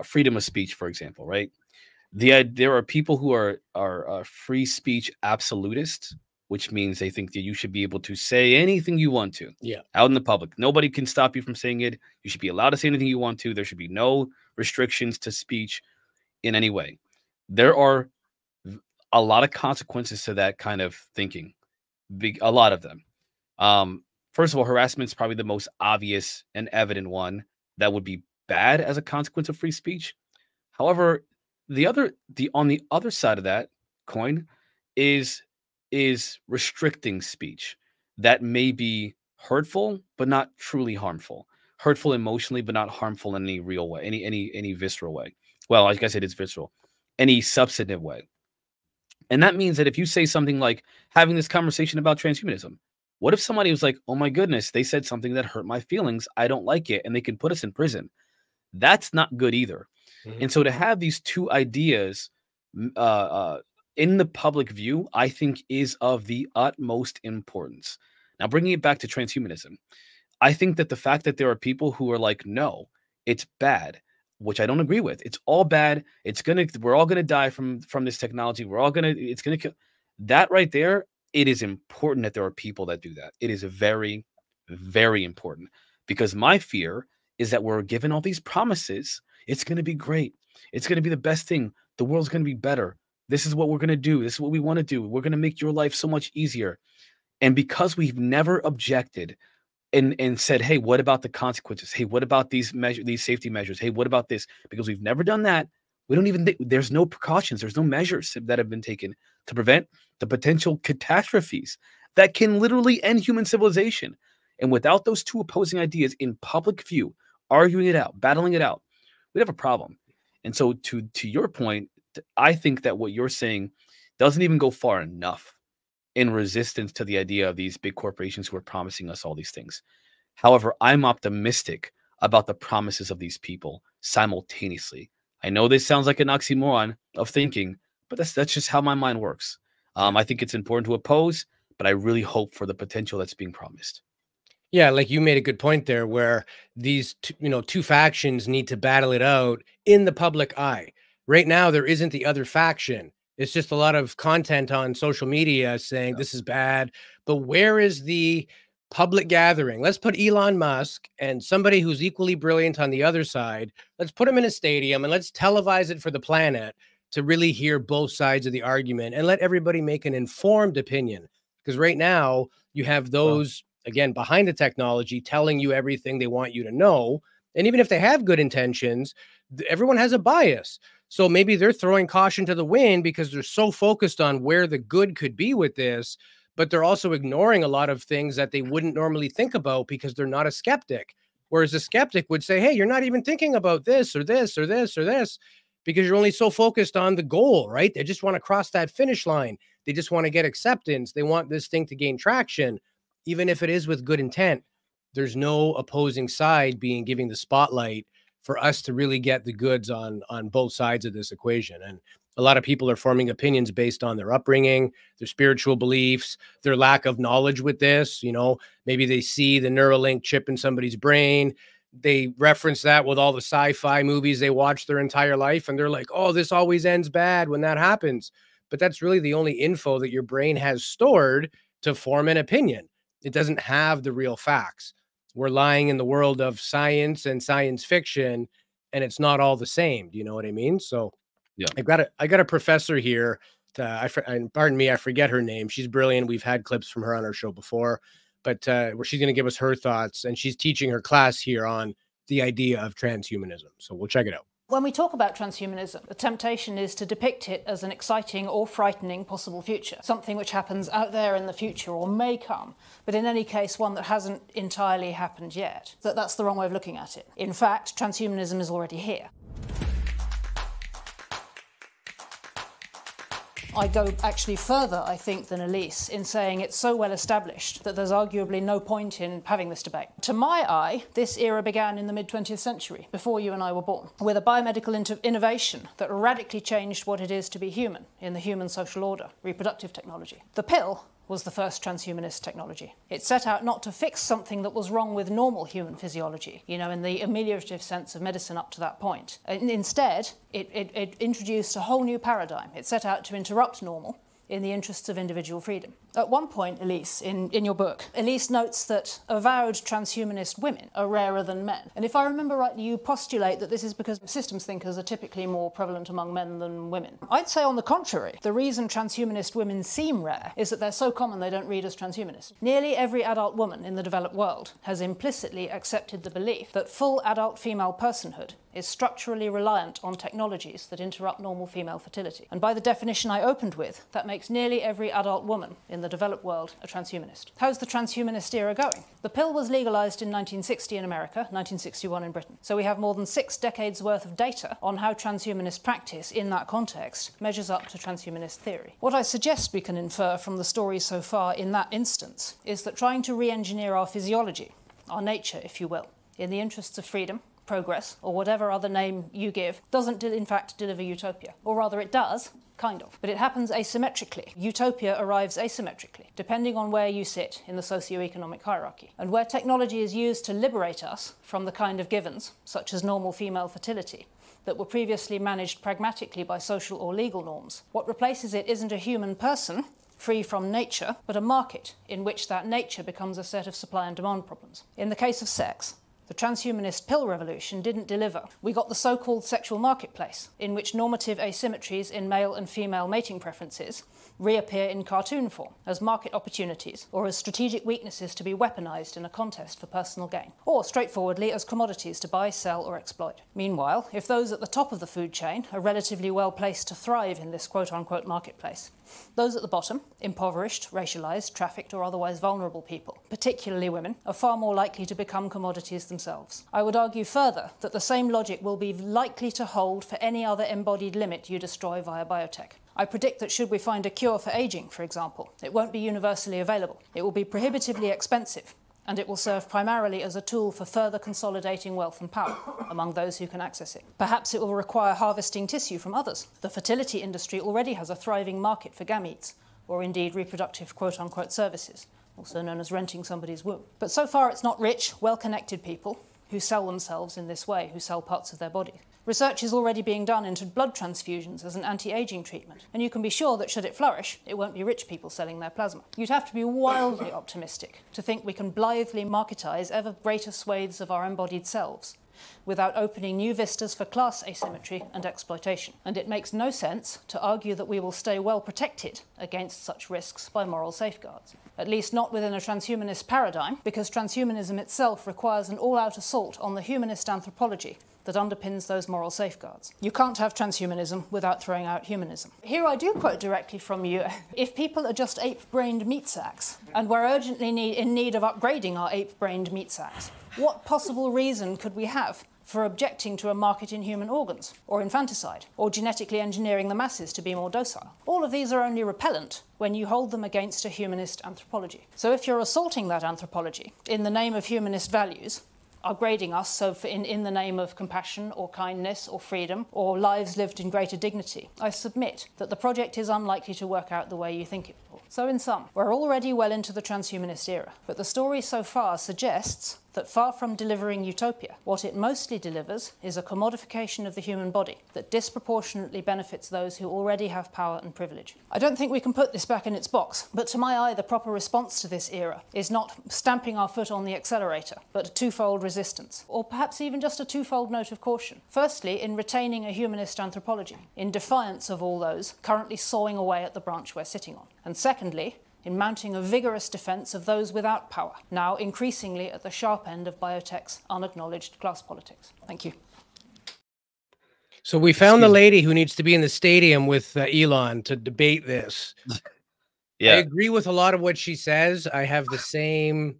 freedom of speech, for example, right? There are people who are free speech absolutists, which means they think that you should be able to say anything you want to out in the public. Nobody can stop you from saying it. You should be allowed to say anything you want to. There should be no restrictions to speech in any way. There are a lot of consequences to that kind of thinking, a lot of them. First of all, harassment is probably the most obvious and evident one that would be bad as a consequence of free speech. However, on the other side of that coin is restricting speech that may be hurtful but not truly harmful, hurtful emotionally but not harmful in any real way, any visceral way. Well, like I said, it's visceral, any substantive way. And that means that if you say something like having this conversation about transhumanism, what if somebody was like, oh my goodness, they said something that hurt my feelings, I don't like it, and they can put us in prison? That's not good either. And so to have these two ideas in the public view, I think is of the utmost importance. Now, bringing it back to transhumanism, I think that the fact that there are people who are like, no, it's bad, which I don't agree with. It's all bad. We're all gonna die from this technology. It's gonna kill. That right there, it is important that there are people that do that. It is very, very important, because my fear is that we're given all these promises. It's gonna be great. It's gonna be the best thing. The world's gonna be better. This is what we're gonna do. This is what we want to do. We're gonna make your life so much easier. And because we've never objected and said, hey, what about the consequences? Hey, what about these safety measures? Hey, what about this? Because we've never done that. We don't even think there's no precautions. There's no measures that have been taken to prevent the potential catastrophes that can literally end human civilization. And without those two opposing ideas in public view, arguing it out, battling it out, we'd have a problem. And so to your point, I think that what you're saying doesn't even go far enough in resistance to the idea of these big corporations who are promising us all these things. However, I'm optimistic about the promises of these people simultaneously. I know this sounds like an oxymoron of thinking, but that's just how my mind works. I think it's important to oppose, but I really hope for the potential that's being promised. Yeah, like you made a good point there, where these two factions need to battle it out in the public eye. Right now, there isn't the other faction. It's just a lot of content on social media saying this is bad. But where is the public gathering? Let's put Elon Musk and somebody who's equally brilliant on the other side. Let's put them in a stadium and let's televise it for the planet to really hear both sides of the argument and let everybody make an informed opinion. Because right now you have those, again, behind the technology telling you everything they want you to know. And even if they have good intentions, everyone has a bias. So maybe they're throwing caution to the wind because they're so focused on where the good could be with this, but they're also ignoring a lot of things that they wouldn't normally think about because they're not a skeptic. Whereas a skeptic would say, hey, you're not even thinking about this or this or this or this, because you're only so focused on the goal, right? They just want to cross that finish line. They just want to get acceptance. They want this thing to gain traction, even if it is with good intent. There's no opposing side giving the spotlight for us to really get the goods on both sides of this equation. And a lot of people are forming opinions based on their upbringing, their spiritual beliefs, their lack of knowledge with this. Maybe they see the Neuralink chip in somebody's brain. They reference that with all the sci-fi movies they watch their entire life. And they're like, oh, this always ends bad when that happens. But that's really the only info that your brain has stored to form an opinion. It doesn't have the real facts. We're lying in the world of science and science fiction, and it's not all the same. Do you know what I mean? So yeah, I got a professor here. Pardon me, I forget her name. She's brilliant. We've had clips from her on our show before, but where she's going to give us her thoughts, and she's teaching her class here on the idea of transhumanism. So we'll check it out. When we talk about transhumanism, the temptation is to depict it as an exciting or frightening possible future, something which happens out there in the future or may come, but in any case, one that hasn't entirely happened yet. That's the wrong way of looking at it. In fact, transhumanism is already here. I go actually further, I think, than Elise in saying it's so well established that there's arguably no point in having this debate. To my eye, this era began in the mid-20th century, before you and I were born, with a biomedical innovation that radically changed what it is to be human in the human social order, reproductive technology. The pill was the first transhumanist technology. It set out not to fix something that was wrong with normal human physiology, you know, in the ameliorative sense of medicine up to that point. And instead, it introduced a whole new paradigm. It set out to interrupt normal in the interests of individual freedom. At one point, Elise, in your book, Elise notes that avowed transhumanist women are rarer than men. And if I remember rightly, you postulate that this is because systems thinkers are typically more prevalent among men than women. I'd say on the contrary, the reason transhumanist women seem rare is that they're so common they don't read as transhumanists. Nearly every adult woman in the developed world has implicitly accepted the belief that full adult female personhood is structurally reliant on technologies that interrupt normal female fertility. And by the definition I opened with, that makes nearly every adult woman in the developed world a transhumanist. How's the transhumanist era going? The pill was legalized in 1960 in America, 1961 in Britain. So we have more than 6 decades worth of data on how transhumanist practice in that context measures up to transhumanist theory. What I suggest we can infer from the story so far in that instance is that trying to re-engineer our physiology, our nature, if you will, in the interests of freedom, progress, or whatever other name you give, doesn't in fact deliver utopia. Or rather it does, kind of. But it happens asymmetrically. Utopia arrives asymmetrically, depending on where you sit in the socio-economic hierarchy. And where technology is used to liberate us from the kind of givens, such as normal female fertility, that were previously managed pragmatically by social or legal norms, what replaces it isn't a human person, free from nature, but a market in which that nature becomes a set of supply and demand problems. In the case of sex, the transhumanist pill revolution didn't deliver. We got the so-called sexual marketplace, in which normative asymmetries in male and female mating preferences reappear in cartoon form as market opportunities or as strategic weaknesses to be weaponized in a contest for personal gain, or straightforwardly as commodities to buy, sell, or exploit. Meanwhile, if those at the top of the food chain are relatively well placed to thrive in this quote-unquote marketplace, those at the bottom, impoverished, racialized, trafficked, or otherwise vulnerable people, particularly women, are far more likely to become commodities themselves. I would argue further that the same logic will be likely to hold for any other embodied limit you destroy via biotech. I predict that should we find a cure for aging, for example, it won't be universally available. It will be prohibitively expensive, and it will serve primarily as a tool for further consolidating wealth and power among those who can access it. Perhaps it will require harvesting tissue from others. The fertility industry already has a thriving market for gametes, or indeed reproductive quote-unquote services, also known as renting somebody's womb. But so far it's not rich, well-connected people who sell themselves in this way, who sell parts of their body. Research is already being done into blood transfusions as an anti-aging treatment, and you can be sure that should it flourish, it won't be rich people selling their plasma. You'd have to be wildly optimistic to think we can blithely marketize ever greater swathes of our embodied selves without opening new vistas for class asymmetry and exploitation. And it makes no sense to argue that we will stay well protected against such risks by moral safeguards. At least not within a transhumanist paradigm, because transhumanism itself requires an all-out assault on the humanist anthropology that underpins those moral safeguards. You can't have transhumanism without throwing out humanism. Here I do quote directly from you. If people are just ape-brained meat sacks, and we're urgently in need of upgrading our ape-brained meat sacks, what possible reason could we have for objecting to a market in human organs, or infanticide, or genetically engineering the masses to be more docile? All of these are only repellent when you hold them against a humanist anthropology. So if you're assaulting that anthropology in the name of humanist values, upgrading us, so in the name of compassion or kindness or freedom or lives lived in greater dignity, I submit that the project is unlikely to work out the way you think it will. So in sum, we're already well into the transhumanist era, but the story so far suggests that far from delivering utopia, what it mostly delivers is a commodification of the human body that disproportionately benefits those who already have power and privilege. I don't think we can put this back in its box, but to my eye the proper response to this era is not stamping our foot on the accelerator, but a twofold resistance, or perhaps even just a twofold note of caution. Firstly, in retaining a humanist anthropology, in defiance of all those currently sawing away at the branch we're sitting on. And secondly, in mounting a vigorous defence of those without power, now increasingly at the sharp end of biotech's unacknowledged class politics. Thank you. So we found the lady who needs to be in the stadium with Elon to debate this. Yeah. I agree with a lot of what she says. I have the same...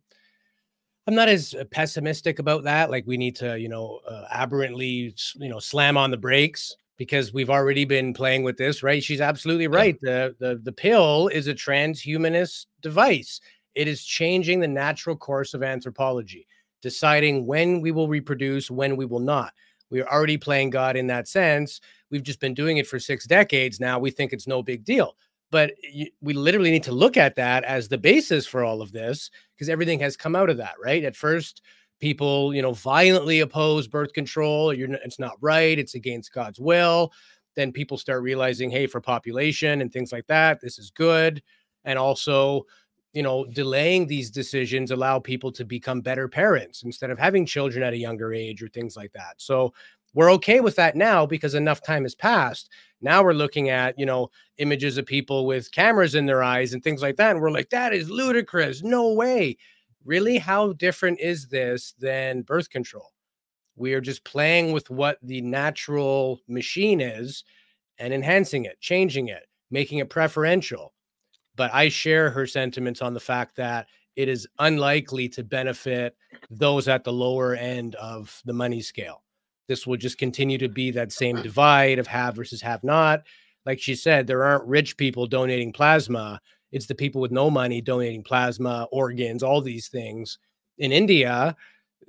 I'm not as pessimistic about that. Like we need to, aberrantly, slam on the brakes. because we've already been playing with this, right? She's absolutely right. The pill is a transhumanist device. It is changing the natural course of anthropology, deciding when we will reproduce, when we will not. We are already playing God in that sense. We've just been doing it for 6 decades now. We think it's no big deal. But we literally need to look at that as the basis for all of this, because everything has come out of that, right? At first, people, violently oppose birth control. It's not right. It's against God's will. Then people start realizing, hey, for population and things like that, this is good. And also, delaying these decisions allow people to become better parents instead of having children at a younger age or things like that. So we're okay with that now because enough time has passed. Now we're looking at, images of people with cameras in their eyes and things like that. And we're like, that is ludicrous. No way. Really? How different is this than birth control? We are just playing with what the natural machine is and enhancing it, changing it, making it preferential. But I share her sentiments on the fact that it is unlikely to benefit those at the lower end of the money scale. This will just continue to be that same divide of have versus have not. Like she said, there aren't rich people donating plasma. It's the people with no money donating plasma, organs, all these things. In India,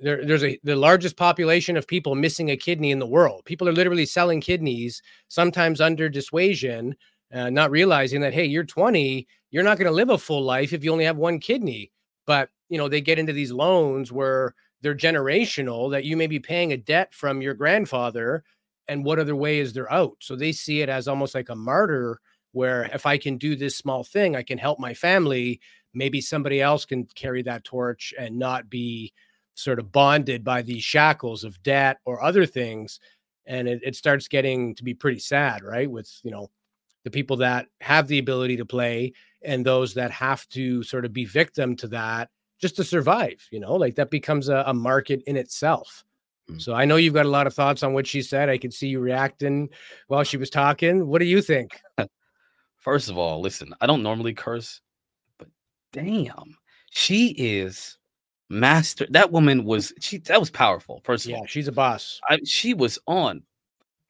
there's the largest population of people missing a kidney in the world. People are literally selling kidneys, sometimes under dissuasion, not realizing that, hey, you're 20, you're not going to live a full life if you only have one kidney. But, they get into these loans where they're generational, that you may be paying a debt from your grandfather, and what other way is there out? So they see it as almost like a martyr, where if I can do this small thing, I can help my family. Maybe somebody else can carry that torch and not be sort of bonded by these shackles of debt or other things. And it starts getting to be pretty sad, right? With, the people that have the ability to play and those that have to sort of be victim to that just to survive, like that becomes a market in itself. So I know you've got a lot of thoughts on what she said. I could see you reacting while she was talking. What do you think? First of all, listen, I don't normally curse, but damn, she is master. That woman that was powerful. First of all, she's a boss. She was on.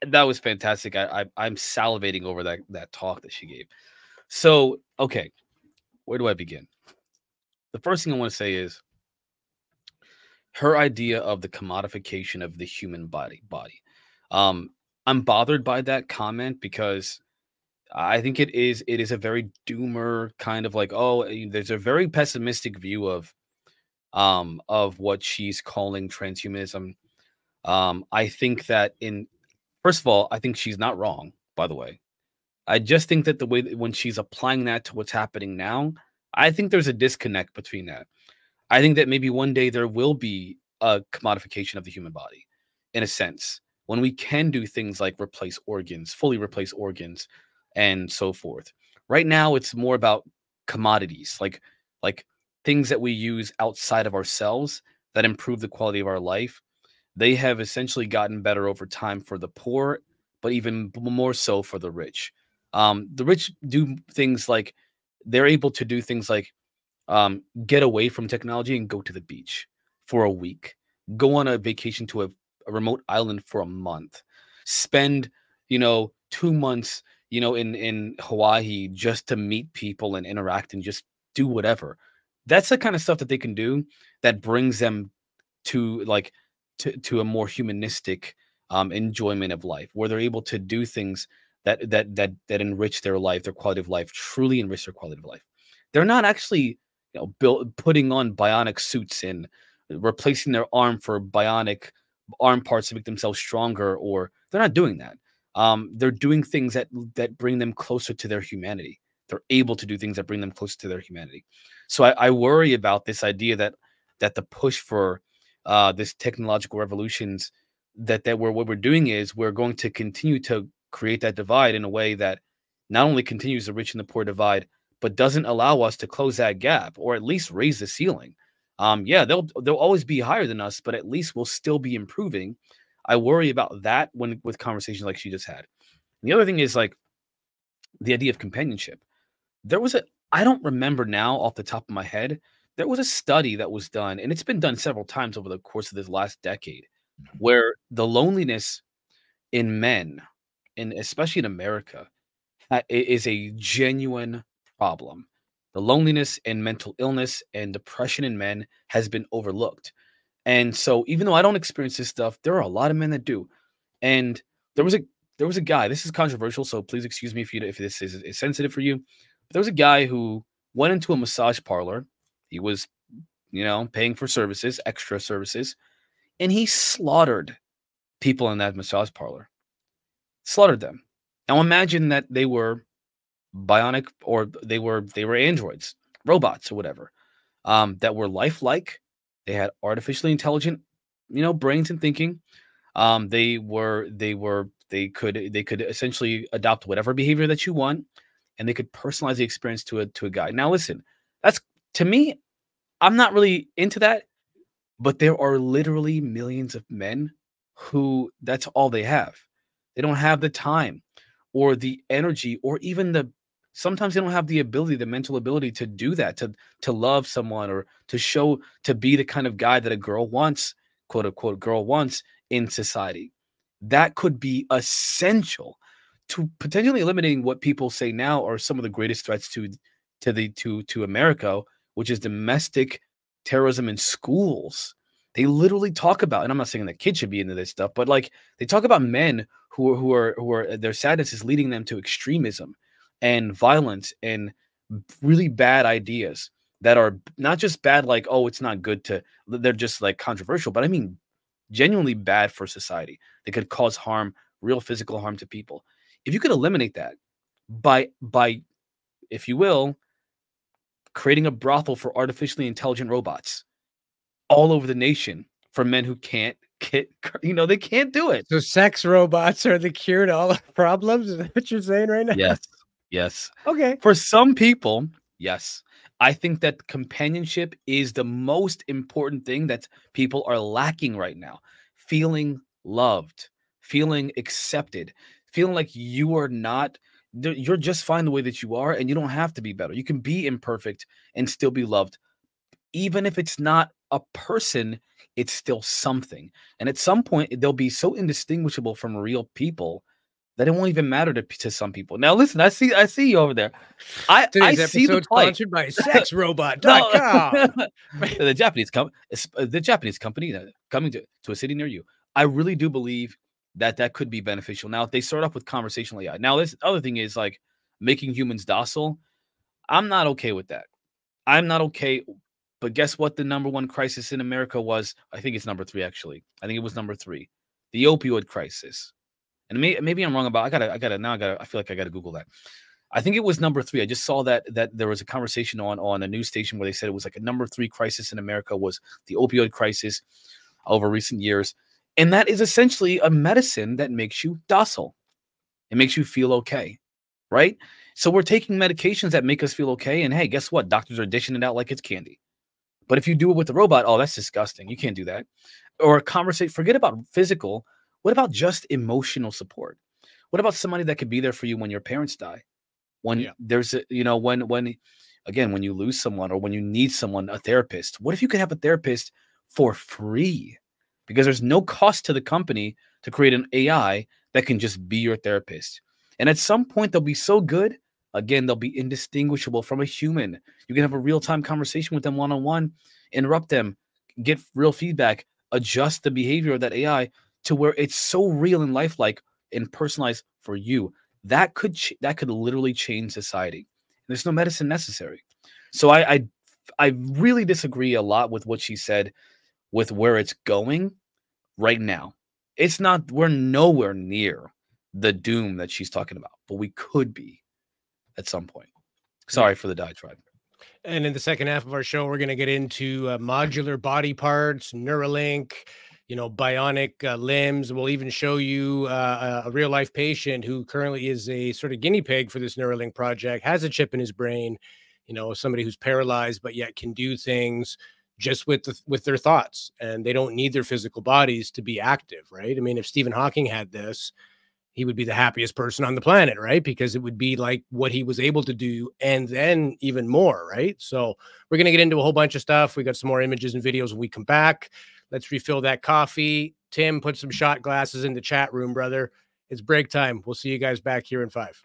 That was fantastic. I'm salivating over that talk that she gave. So, okay, where do I begin? The first thing I want to say is her idea of the commodification of the human body. I'm bothered by that comment because I think it is a very doomer kind of like, there's a very pessimistic view of what she's calling transhumanism. I think that first of all, I think she's not wrong, by the way. I just think that the way that when she's applying that to what's happening now, I think there's a disconnect between that. I think that maybe one day there will be a commodification of the human body, in a sense, when we can do things like fully replace organs, and so forth. Right now, it's more about commodities, like things that we use outside of ourselves that improve the quality of our life. They have essentially gotten better over time for the poor, but even more so for the rich. The rich do things like they're able to do things like get away from technology and go to the beach for a week, go on a vacation to a remote island for a month, spend 2 months in Hawaii just to meet people and interact and just do whatever. That's the kind of stuff that they can do that brings them to to a more humanistic enjoyment of life, where they're able to do things that enrich their life, their quality of life, truly enrich their quality of life. They're not actually putting on bionic suits and replacing their arm for bionic arm parts to make themselves stronger, or they're not doing that. They're doing things that bring them closer to their humanity. They're able to do things that bring them closer to their humanity. So I worry about this idea that the push for this technological revolutions, that what we're doing is we're going to continue to create that divide in a way that not only continues the rich and the poor divide, but doesn't allow us to close that gap, or at least raise the ceiling. They'll always be higher than us, but at least we'll still be improving. I worry about that with conversations like she just had. And the other thing is like the idea of companionship. I don't remember now off the top of my head, there was a study that was done, and it's been done several times over the course of this last decade, where the loneliness in men and especially in America, is a genuine problem. The loneliness and mental illness and depression in men has been overlooked. And so even though I don't experience this stuff, there are a lot of men that do. And there was a guy, this is controversial, so please excuse me if this is sensitive for you. But there was a guy who went into a massage parlor. He was, paying for services, extra services, and he slaughtered people in that massage parlor. Slaughtered them. Now imagine that they were bionic, or they were androids, robots or whatever, that were lifelike. They had artificially intelligent, brains and thinking. They could essentially adopt whatever behavior that you want, and they could personalize the experience to a guy. Now listen, that's, to me, I'm not really into that, but there are literally millions of men who that's all they have. They don't have the time or the energy, or even sometimes they don't have the ability, the mental ability to do that, to love someone, or to be the kind of guy that a girl wants, quote unquote, girl wants in society. That could be essential to potentially eliminating what people say now are some of the greatest threats to America, which is domestic terrorism in schools. They literally talk about, and I'm not saying that kids should be into this stuff, but like they talk about men who are their sadness is leading them to extremism and violence and really bad ideas that are not just bad, like, oh, it's not good they're just like controversial, but I mean genuinely bad for society. They could cause harm, real physical harm to people. If you could eliminate that by, if you will, creating a brothel for artificially intelligent robots all over the nation for men who can't they can't do it. So sex robots are the cure to all our problems? Is that what you're saying right now? Yes. Okay. For some people, yes. I think that companionship is the most important thing that people are lacking right now. Feeling loved, feeling accepted, feeling like you're just fine the way that you are, and you don't have to be better. You can be imperfect and still be loved. Even if it's not a person, it's still something. And at some point, they'll be so indistinguishable from real people that it won't even matter to some people. Now, listen, I see you over there. Today's I see the episode plight. sponsored by sexrobot.com. the Japanese company coming to a city near you. I really do believe that could be beneficial. Now, if they start off with conversational AI. Now, this other thing is like making humans docile. I'm not okay with that. I'm not okay. But guess what? The number one crisis in America was, I think it's number 3, actually. I think it was number 3, the opioid crisis. And maybe I'm wrong about. I feel like I gotta Google that. I think it was number 3. I just saw that there was a conversation on a news station where they said it was like a number 3 crisis in America was the opioid crisis over recent years. And that is essentially a medicine that makes you docile. It makes you feel okay, right? So we're taking medications that make us feel okay. And hey, guess what? Doctors are dishing it out like it's candy. But if you do it with the robot, oh, that's disgusting. You can't do that. Or forget about physical. What about just emotional support? What about somebody that could be there for you when your parents die? When there's when you lose someone, or when you need someone, a therapist. What if you could have a therapist for free? Because there's no cost to the company to create an AI that can just be your therapist. And at some point, they'll be so good. Again, they'll be indistinguishable from a human. You can have a real-time conversation with them one-on-one, interrupt them, get real feedback, adjust the behavior of that AI to where it's so real and lifelike and personalized for you. That could literally change society. There's no medicine necessary. So I really disagree a lot with what she said with where it's going right now. We're nowhere near the doom that she's talking about, but we could be at some point. Sorry for the diatribe. And in the second half of our show, we're going to get into modular body parts, Neuralink, bionic limbs. We'll even show you a real life patient who currently is a sort of guinea pig for this Neuralink project, has a chip in his brain, somebody who's paralyzed, but yet can do things just with their thoughts, and they don't need their physical bodies to be active, right? I mean, if Stephen Hawking had this, he would be the happiest person on the planet, right? Because it would be like what he was able to do and then even more, right? So we're going to get into a whole bunch of stuff. We got some more images and videos when we come back. Let's refill that coffee. Tim, put some shot glasses in the chat room, brother. It's break time. We'll see you guys back here in 5.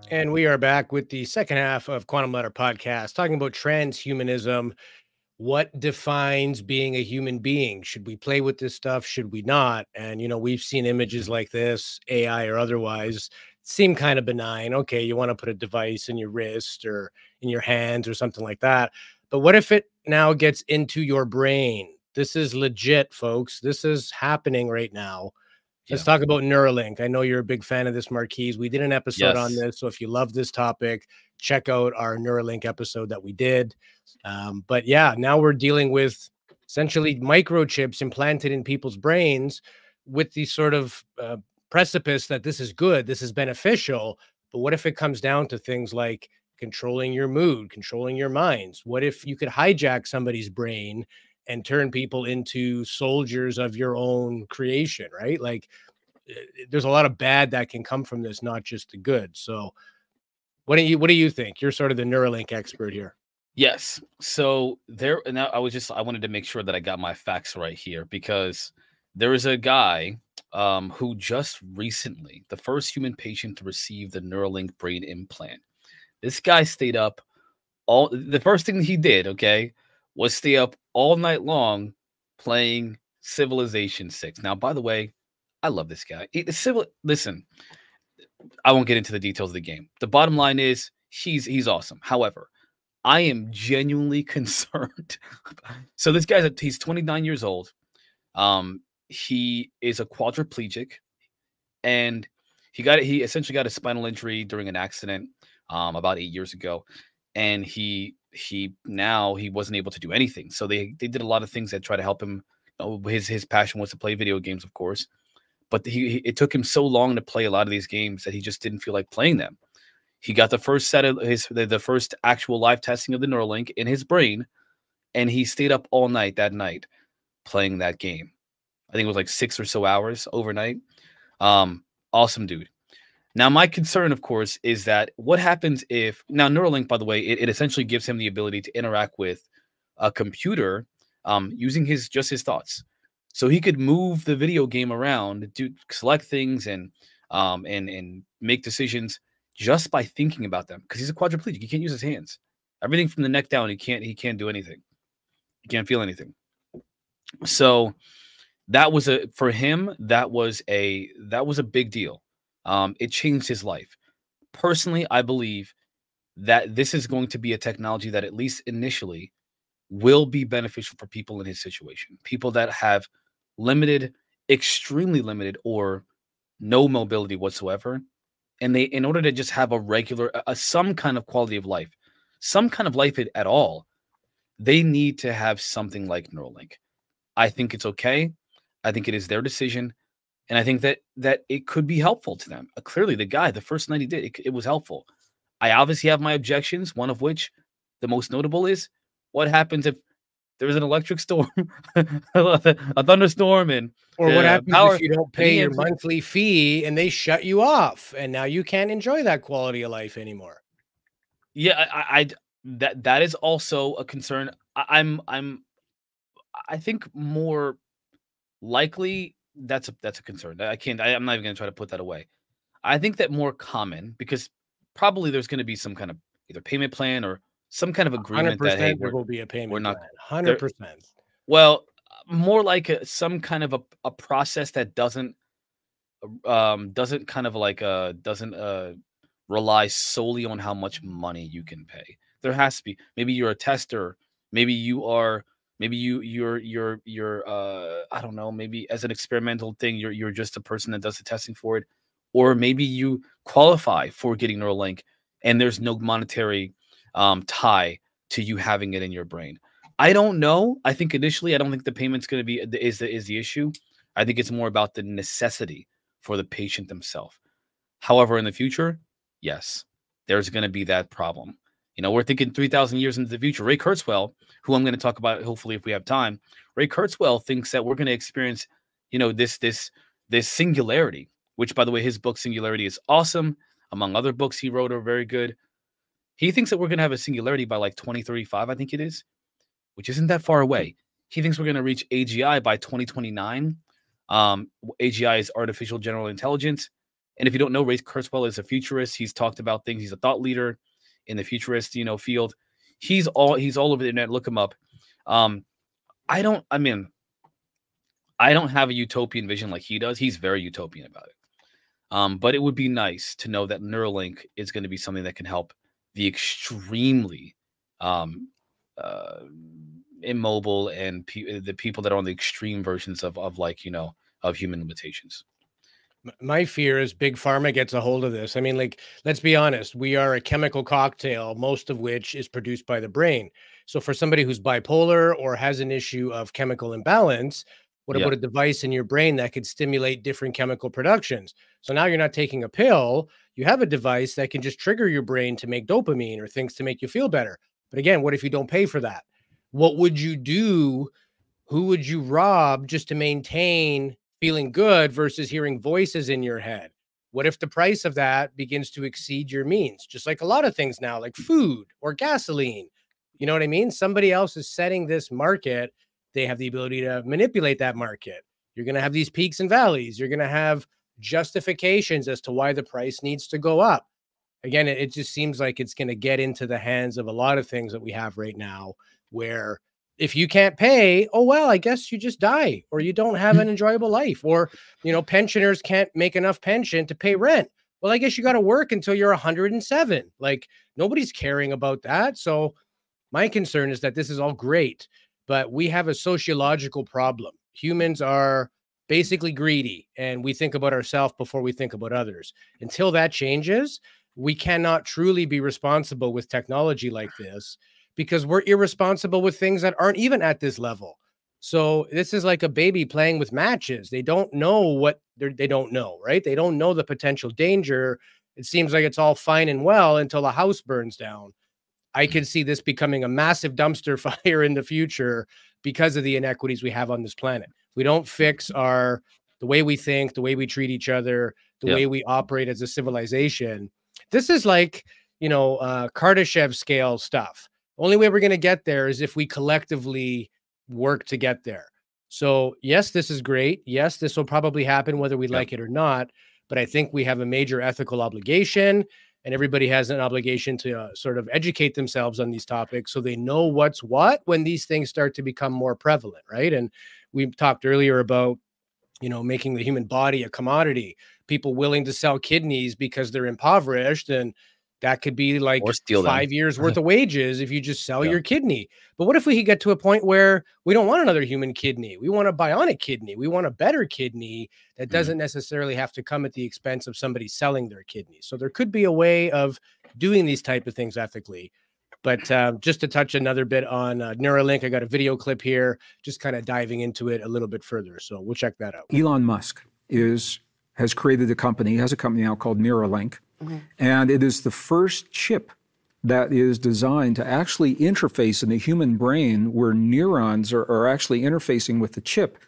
And we are back with the second half of Quantum Letter Podcast, talking about transhumanism. What defines being a human being? Should we play with this stuff? Should we not? And, we've seen images like this, AI or otherwise, seem kind of benign. Okay, you want to put a device in your wrist or in your hands or something like that. But what if it now gets into your brain? This is legit, folks. This is happening right now. Let's talk about Neuralink. I know you're a big fan of this, Marquise. We did an episode on this. So if you love this topic, check out our Neuralink episode that we did. But yeah, now we're dealing with essentially microchips implanted in people's brains with the sort of precipice that this is good, this is beneficial. But what if it comes down to things like controlling your mood, controlling your minds? What if you could hijack somebody's brain and turn people into soldiers of your own creation, right? Like, there's a lot of bad that can come from this, not just the good. So what do you think? You're sort of the Neuralink expert here. Yes. So I wanted to make sure that I got my facts right here, because there is a guy who just recently, the first human patient to receive the Neuralink brain implant. This guy stayed up the first thing he did, okay, was stay up all night long playing Civilization 6. Now, by the way, I love this guy. Listen, I won't get into the details of the game. The bottom line is he's awesome. However, I am genuinely concerned. So this guy's he's 29 years old. He is a quadriplegic, and he essentially got a spinal injury during an accident about 8 years ago, and he wasn't able to do anything. So they did a lot of things that try to help him. His passion was to play video games, of course, but it took him so long to play a lot of these games that he just didn't feel like playing them. He got the first set of the first actual live testing of the Neuralink in his brain, and he stayed up all night that night playing that game. I think it was like 6 or so hours overnight. Awesome dude. Now, my concern, of course, is that what happens if now Neuralink, by the way, it essentially gives him the ability to interact with a computer using his thoughts. So he could move the video game around, select things and make decisions just by thinking about them, because he's a quadriplegic. He can't use his hands. Everything from the neck down, he can't do anything. He can't feel anything. So that was for him, that was a big deal. It changed his life. Personally, I believe that this is going to be a technology that, at least initially, will be beneficial for people in his situation. People that have limited, extremely limited, or no mobility whatsoever. And they, in order to just have a regular, some kind of quality of life, some kind of life at all, they need to have something like Neuralink. I think it's okay. I think it is their decision. And I think that it could be helpful to them. Clearly, the first night he did, it was helpful. I obviously have my objections, one of which, the most notable, is what happens if there's an electric storm, a thunderstorm, or what happens if you don't pay your monthly fee and they shut you off, and now you can't enjoy that quality of life anymore. Yeah, that is also a concern. I think more likely that's a concern. I'm not even going to try to put that away. I think that more common, because probably there's going to be some kind of either payment plan or some kind of agreement that, hey, there will be a payment plan. 100%. Well, more like some kind of a process that doesn't rely solely on how much money you can pay. There has to be, maybe you're a tester, maybe you're I don't know, maybe as an experimental thing, you're just a person that does the testing for it, or maybe you qualify for getting Neuralink and there's no monetary tie to you having it in your brain. I don't know. I think initially, I don't think the payment's going to be is the issue. I think it's more about the necessity for the patient themselves. However, in the future, yes, there's going to be that problem. We're thinking 3,000 years into the future. Ray Kurzweil, who I'm going to talk about, hopefully, if we have time, Ray Kurzweil thinks that we're going to experience, this singularity, which, by the way, his book Singularity is awesome. Among other books he wrote are very good. He thinks that we're going to have a singularity by like 2035, I think it is, which isn't that far away. He thinks we're going to reach AGI by 2029. AGI is artificial general intelligence. And if you don't know, Ray Kurzweil is a futurist. He's talked about things. He's a thought leader in the futurist, field. He's all over the internet. Look him up. I don't have a utopian vision like he does. He's very utopian about it. But it would be nice to know that Neuralink is going to be something that can help the extremely immobile and the people that are on the extreme versions of human limitations. My fear is big pharma gets a hold of this. I mean, like, let's be honest. We are a chemical cocktail, most of which is produced by the brain. So for somebody who's bipolar or has an issue of chemical imbalance, what about a device in your brain that could stimulate different chemical productions? So now you're not taking a pill. You have a device that can just trigger your brain to make dopamine or things to make you feel better. But again, what if you don't pay for that? What would you do? Who would you rob just to maintain feeling good versus hearing voices in your head? What if the price of that begins to exceed your means? Just like a lot of things now, like food or gasoline. You know what I mean? Somebody else is setting this market. They have the ability to manipulate that market. You're going to have these peaks and valleys. You're going to have justifications as to why the price needs to go up. Again, it just seems like it's going to get into the hands of a lot of things that we have right now, where if you can't pay, oh, well, I guess you just die, or you don't have an enjoyable life, or, pensioners can't make enough pension to pay rent. Well, I guess you got to work until you're 107. Like, nobody's caring about that. So my concern is that this is all great, but we have a sociological problem. Humans are basically greedy, and we think about ourselves before we think about others. Until that changes, we cannot truly be responsible with technology like this, because we're irresponsible with things that aren't even at this level. So this is like a baby playing with matches. They don't know what they don't know, right? They don't know the potential danger. It seems like it's all fine and well until the house burns down. I could see this becoming a massive dumpster fire in the future because of the inequities we have on this planet. If we don't fix the way we think, the way we treat each other, the way we operate as a civilization, this is like, Kardashev scale stuff. Only way we're going to get there is if we collectively work to get there. So yes, this is great. Yes, this will probably happen whether we like it or not. But I think we have a major ethical obligation, and everybody has an obligation to sort of educate themselves on these topics so they know what's what when these things start to become more prevalent, right? And we talked earlier about, making the human body a commodity, people willing to sell kidneys because they're impoverished, and that could be like 5 years worth of wages if you just sell your kidney. But what if we could get to a point where we don't want another human kidney? We want a bionic kidney. We want a better kidney that doesn't necessarily have to come at the expense of somebody selling their kidney. So there could be a way of doing these type of things ethically. But just to touch another bit on Neuralink, I got a video clip here, just kind of diving into it a little bit further. So we'll check that out. Elon Musk has created a company, has a company now called Neuralink. And it is the first chip that is designed to actually interface in the human brain, where neurons are actually interfacing with the chip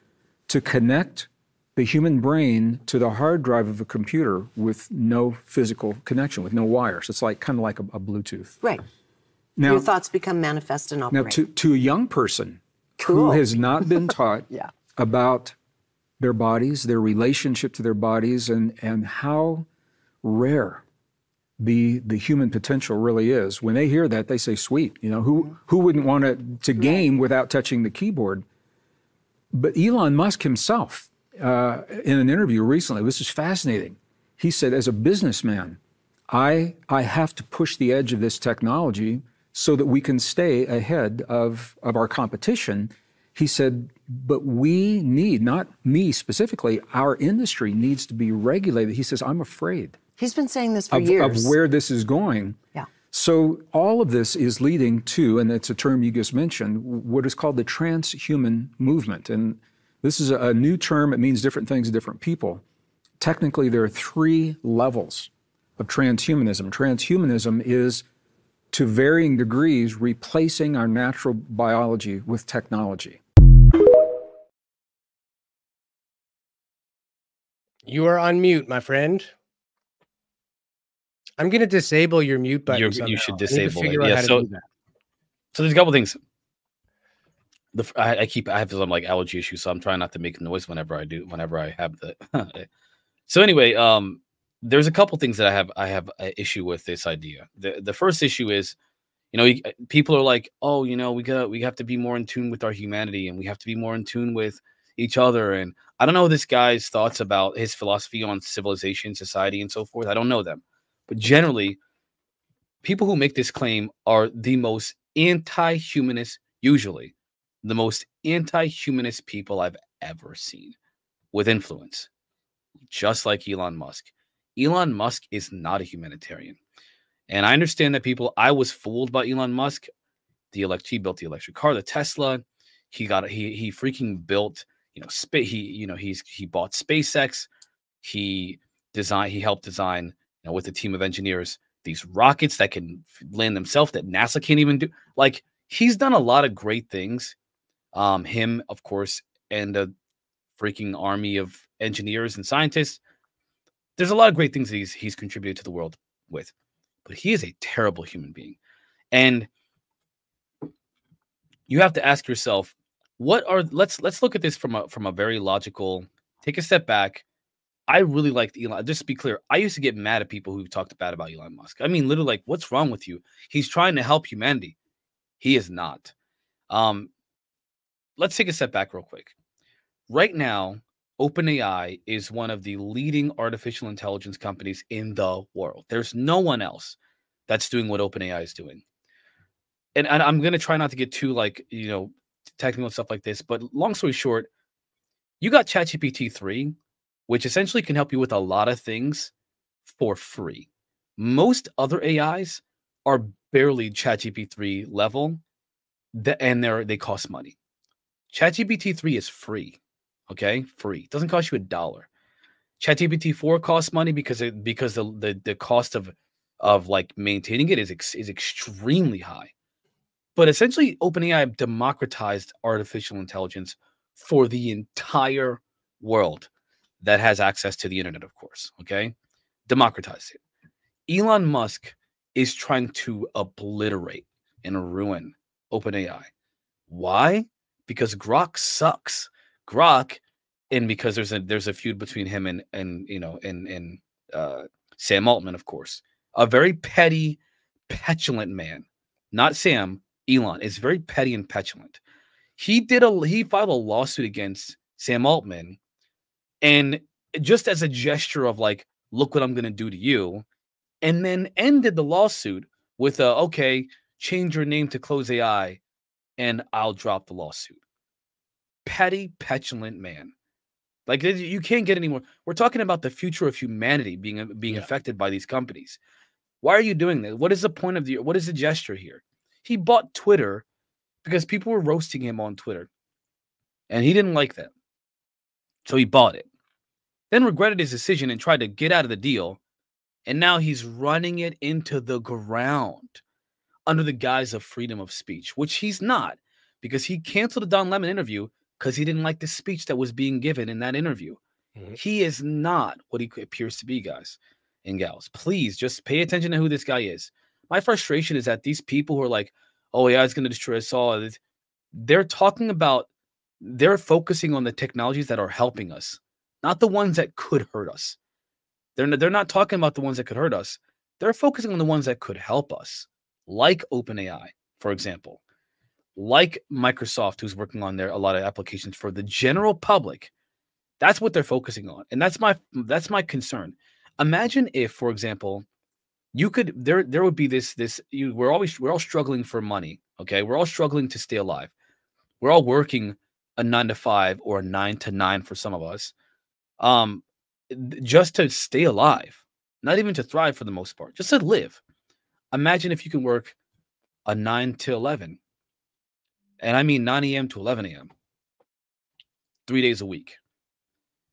to connect the human brain to the hard drive of a computer with no physical connection, with no wires. It's like kind of like a Bluetooth. Right. Now, your thoughts become manifest and operate. Now, to a young person who has not been taught about their bodies, their relationship to their bodies, and how rare the human potential really is. When they hear that, they say, sweet, who wouldn't want to game without touching the keyboard? But Elon Musk himself, in an interview recently, this is fascinating. He said, as a businessman, I have to push the edge of this technology so that we can stay ahead of our competition. He said, but we need, not me specifically, our industry needs to be regulated. He says, I'm afraid. He's been saying this for years. Of where this is going. Yeah. So all of this is leading to, and it's a term you just mentioned, what is called the transhuman movement. And this is a new term. It means different things to different people. Technically, there are 3 levels of transhumanism. Transhumanism is, to varying degrees, replacing our natural biology with technology. You are on mute, my friend. I'm going to disable your mute button. You should disable it. Yeah. So there's a couple things. I have some like allergy issues, so I'm trying not to make noise whenever I have the. So anyway, there's a couple things that I have an issue with this idea. The first issue is, people are like, oh, we have to be more in tune with our humanity, and we have to be more in tune with each other. And I don't know this guy's thoughts about his philosophy on civilization, society, and so forth. I don't know them. But generally, people who make this claim are the most anti-humanist, usually the most anti-humanist people I've ever seen with influence, just like Elon Musk. Elon Musk is not a humanitarian. And I understand that I was fooled by Elon Musk. He built the electric car, the Tesla. He freaking built, he bought SpaceX. He helped design, with a team of engineers, these rockets that can land themselves that NASA can't even do. Like, he's done a lot of great things. Him, of course, and a freaking army of engineers and scientists. There's a lot of great things that he's contributed to the world with, but he is a terrible human being. And you have to ask yourself, let's look at this from a very logical, take a step back. I really liked Elon. Just to be clear, I used to get mad at people who talked bad about Elon Musk. I mean, literally, like, what's wrong with you? He's trying to help humanity. He is not. Let's take a step back real quick. Right now, OpenAI is one of the leading artificial intelligence companies in the world. There's no one else that's doing what OpenAI is doing. And I'm going to try not to get too, technical and stuff like this, but long story short, you got ChatGPT 3, which essentially can help you with a lot of things for free. Most other AIs are barely ChatGPT 3 level, and they cost money. ChatGPT 3 is free. Okay, free. It doesn't cost you $1. ChatGPT 4 costs money because the cost of like maintaining it is extremely high. But essentially, OpenAI democratized artificial intelligence for the entire world that has access to the internet, of course. Okay, democratized it. Elon Musk is trying to obliterate and ruin OpenAI. Why? Because Grok sucks. Grok, and because there's a feud between him and Sam Altman, of course, a very petty, petulant man. Not Sam, Elon is very petty and petulant. He filed a lawsuit against Sam Altman, and just as a gesture of like, look what I'm gonna do to you, and then ended the lawsuit with okay, change your name to Close AI, and I'll drop the lawsuit. Petty, petulant man. Like, you can't get any more. We're talking about the future of humanity being affected by these companies. Why are you doing this? What is the point of what is the gesture here? He bought Twitter because people were roasting him on Twitter, and he didn't like that. So he bought it. Then regretted his decision and tried to get out of the deal, and now he's running it into the ground under the guise of freedom of speech, which he's not, because he canceled the Don Lemon interview because he didn't like the speech that was being given in that interview. Mm-hmm. He is not what he appears to be, guys and gals. Please just pay attention to who this guy is. My frustration is that these people who are like, oh, yeah, it's going to destroy us all. They're focusing on the technologies that are helping us, not the ones that could hurt us. They're not talking about the ones that could hurt us. They're focusing on the ones that could help us, like OpenAI, for example. Like Microsoft, who's working on a lot of applications for the general public. That's what they're focusing on. And that's my concern. Imagine if, for example, there would be we're all struggling for money. Okay. We're all struggling to stay alive. We're all working a 9 to 5 or a 9 to 9 for some of us. Just to stay alive, not even to thrive for the most part, just to live. Imagine if you can work a 9 to 11. And I mean 9 a.m. to 11 a.m. 3 days a week.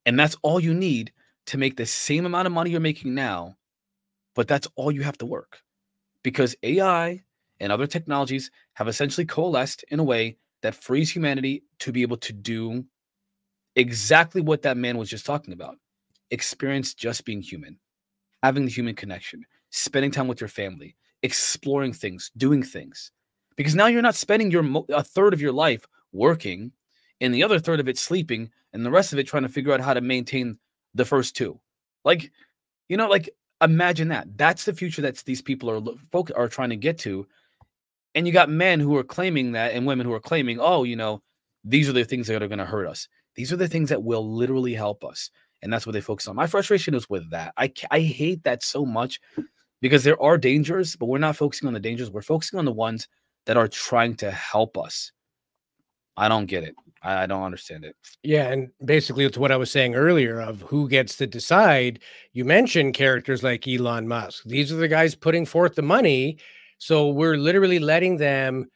And that's all you need to make the same amount of money you're making now, but that's all you have to work. Because AI and other technologies have essentially coalesced in a way that frees humanity to be able to do exactly what that man was just talking about. Experience just being human, having the human connection, spending time with your family, exploring things, doing things. Because now you're not spending a third of your life working and the other third of it sleeping and the rest of it trying to figure out how to maintain the first two. Like, You know, like imagine that. That's the future that these people are trying to get to. And you got men who are claiming that and women who are claiming, oh, you know, these are the things that are going to hurt us. These are the things that will literally help us. And that's what they focus on. My frustration is with that. I hate that so much because there are dangers, but we're not focusing on the dangers. We're focusing on the ones that are trying to help us. I don't get it. I don't understand it. Yeah, and basically it's what I was saying earlier of who gets to decide. You mentioned characters like Elon Musk. These are the guys putting forth the money. So we're literally letting them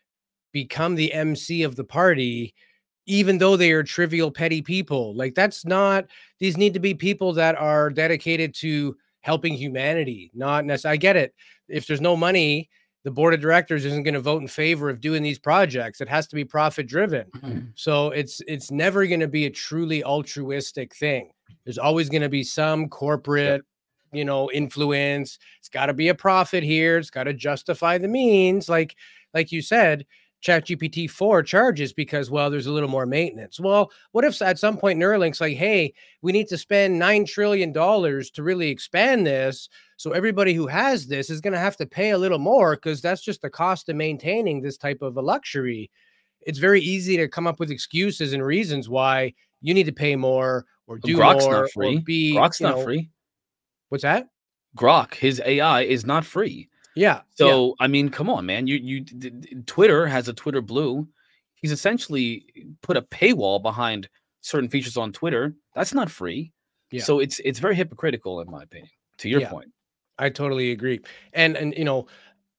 become the MC of the party, even though they are trivial, petty people. Like that's not, these need to be people that are dedicated to helping humanity, not necessarily. I get it. If there's no money, the board of directors isn't going to vote in favor of doing these projects. It has to be profit driven. So it's never going to be a truly altruistic thing. There's always going to be some corporate, you know, influence. It's got to be a profit here. It's got to justify the means. Like you said, ChatGPT 4 charges because, well, there's a little more maintenance. Well, what if at some point Neuralink's like, hey, we need to spend $9 trillion to really expand this. So everybody who has this is going to have to pay a little more because that's just the cost of maintaining this type of a luxury. It's very easy to come up with excuses and reasons why you need to pay more or do Grok's more. Not free. Or be, Grok's not free. What's that? Grok, his AI is not free. Yeah. So, I mean, come on, man. Twitter has a Twitter Blue. He's essentially put a paywall behind certain features on Twitter. That's not free. Yeah. So it's very hypocritical, in my opinion, to your point. I totally agree. And you know,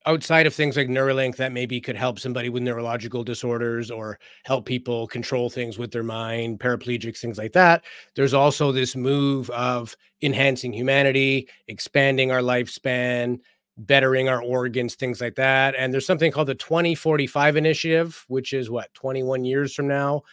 outside of things like Neuralink that maybe could help somebody with neurological disorders or help people control things with their mind, paraplegics, things like that, there's also this move of enhancing humanity, expanding our lifespan, bettering our organs, things like that. And there's something called the 2045 initiative, which is what, 21 years from now.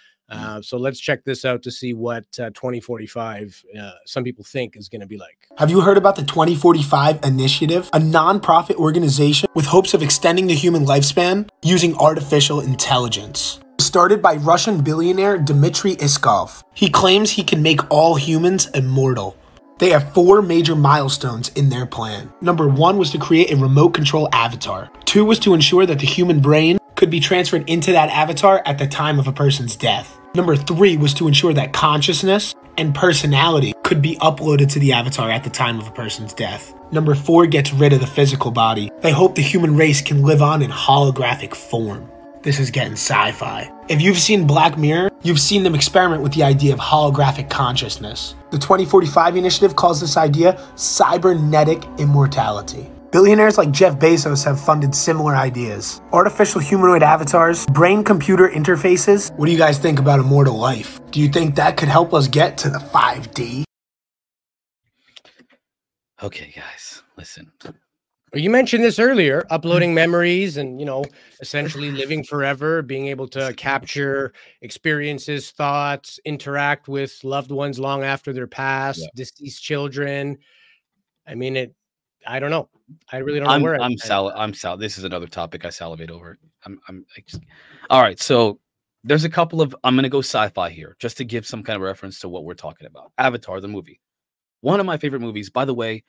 So let's check this out to see what 2045 some people think is going to be like. Have you heard about the 2045 initiative, a non-profit organization with hopes of extending the human lifespan using artificial intelligence? Started by Russian billionaire Dmitry Iskov. He claims he can make all humans immortal. They have 4 major milestones in their plan. Number 1 was to create a remote control avatar. 2 was to ensure that the human brain could be transferred into that avatar at the time of a person's death. Number 3 was to ensure that consciousness and personality could be uploaded to the avatar at the time of a person's death. Number 4 gets rid of the physical body. They hope the human race can live on in holographic form. This is getting sci-fi. If you've seen Black Mirror, you've seen them experiment with the idea of holographic consciousness. The 2045 initiative calls this idea cybernetic immortality. Billionaires like Jeff Bezos have funded similar ideas. Artificial humanoid avatars, brain-computer interfaces. What do you guys think about immortal life? Do you think that could help us get to the 5D? Okay, guys, listen. You mentioned this earlier, uploading memories and, you know, essentially living forever, being able to capture experiences, thoughts, interact with loved ones long after their past, deceased children. I mean, I don't know. I really don't know where I'm This is another topic I salivate over. All right. So there's a couple of, I'm going to go sci-fi here just to give some kind of reference to what we're talking about. Avatar, the movie. One of my favorite movies, by the way,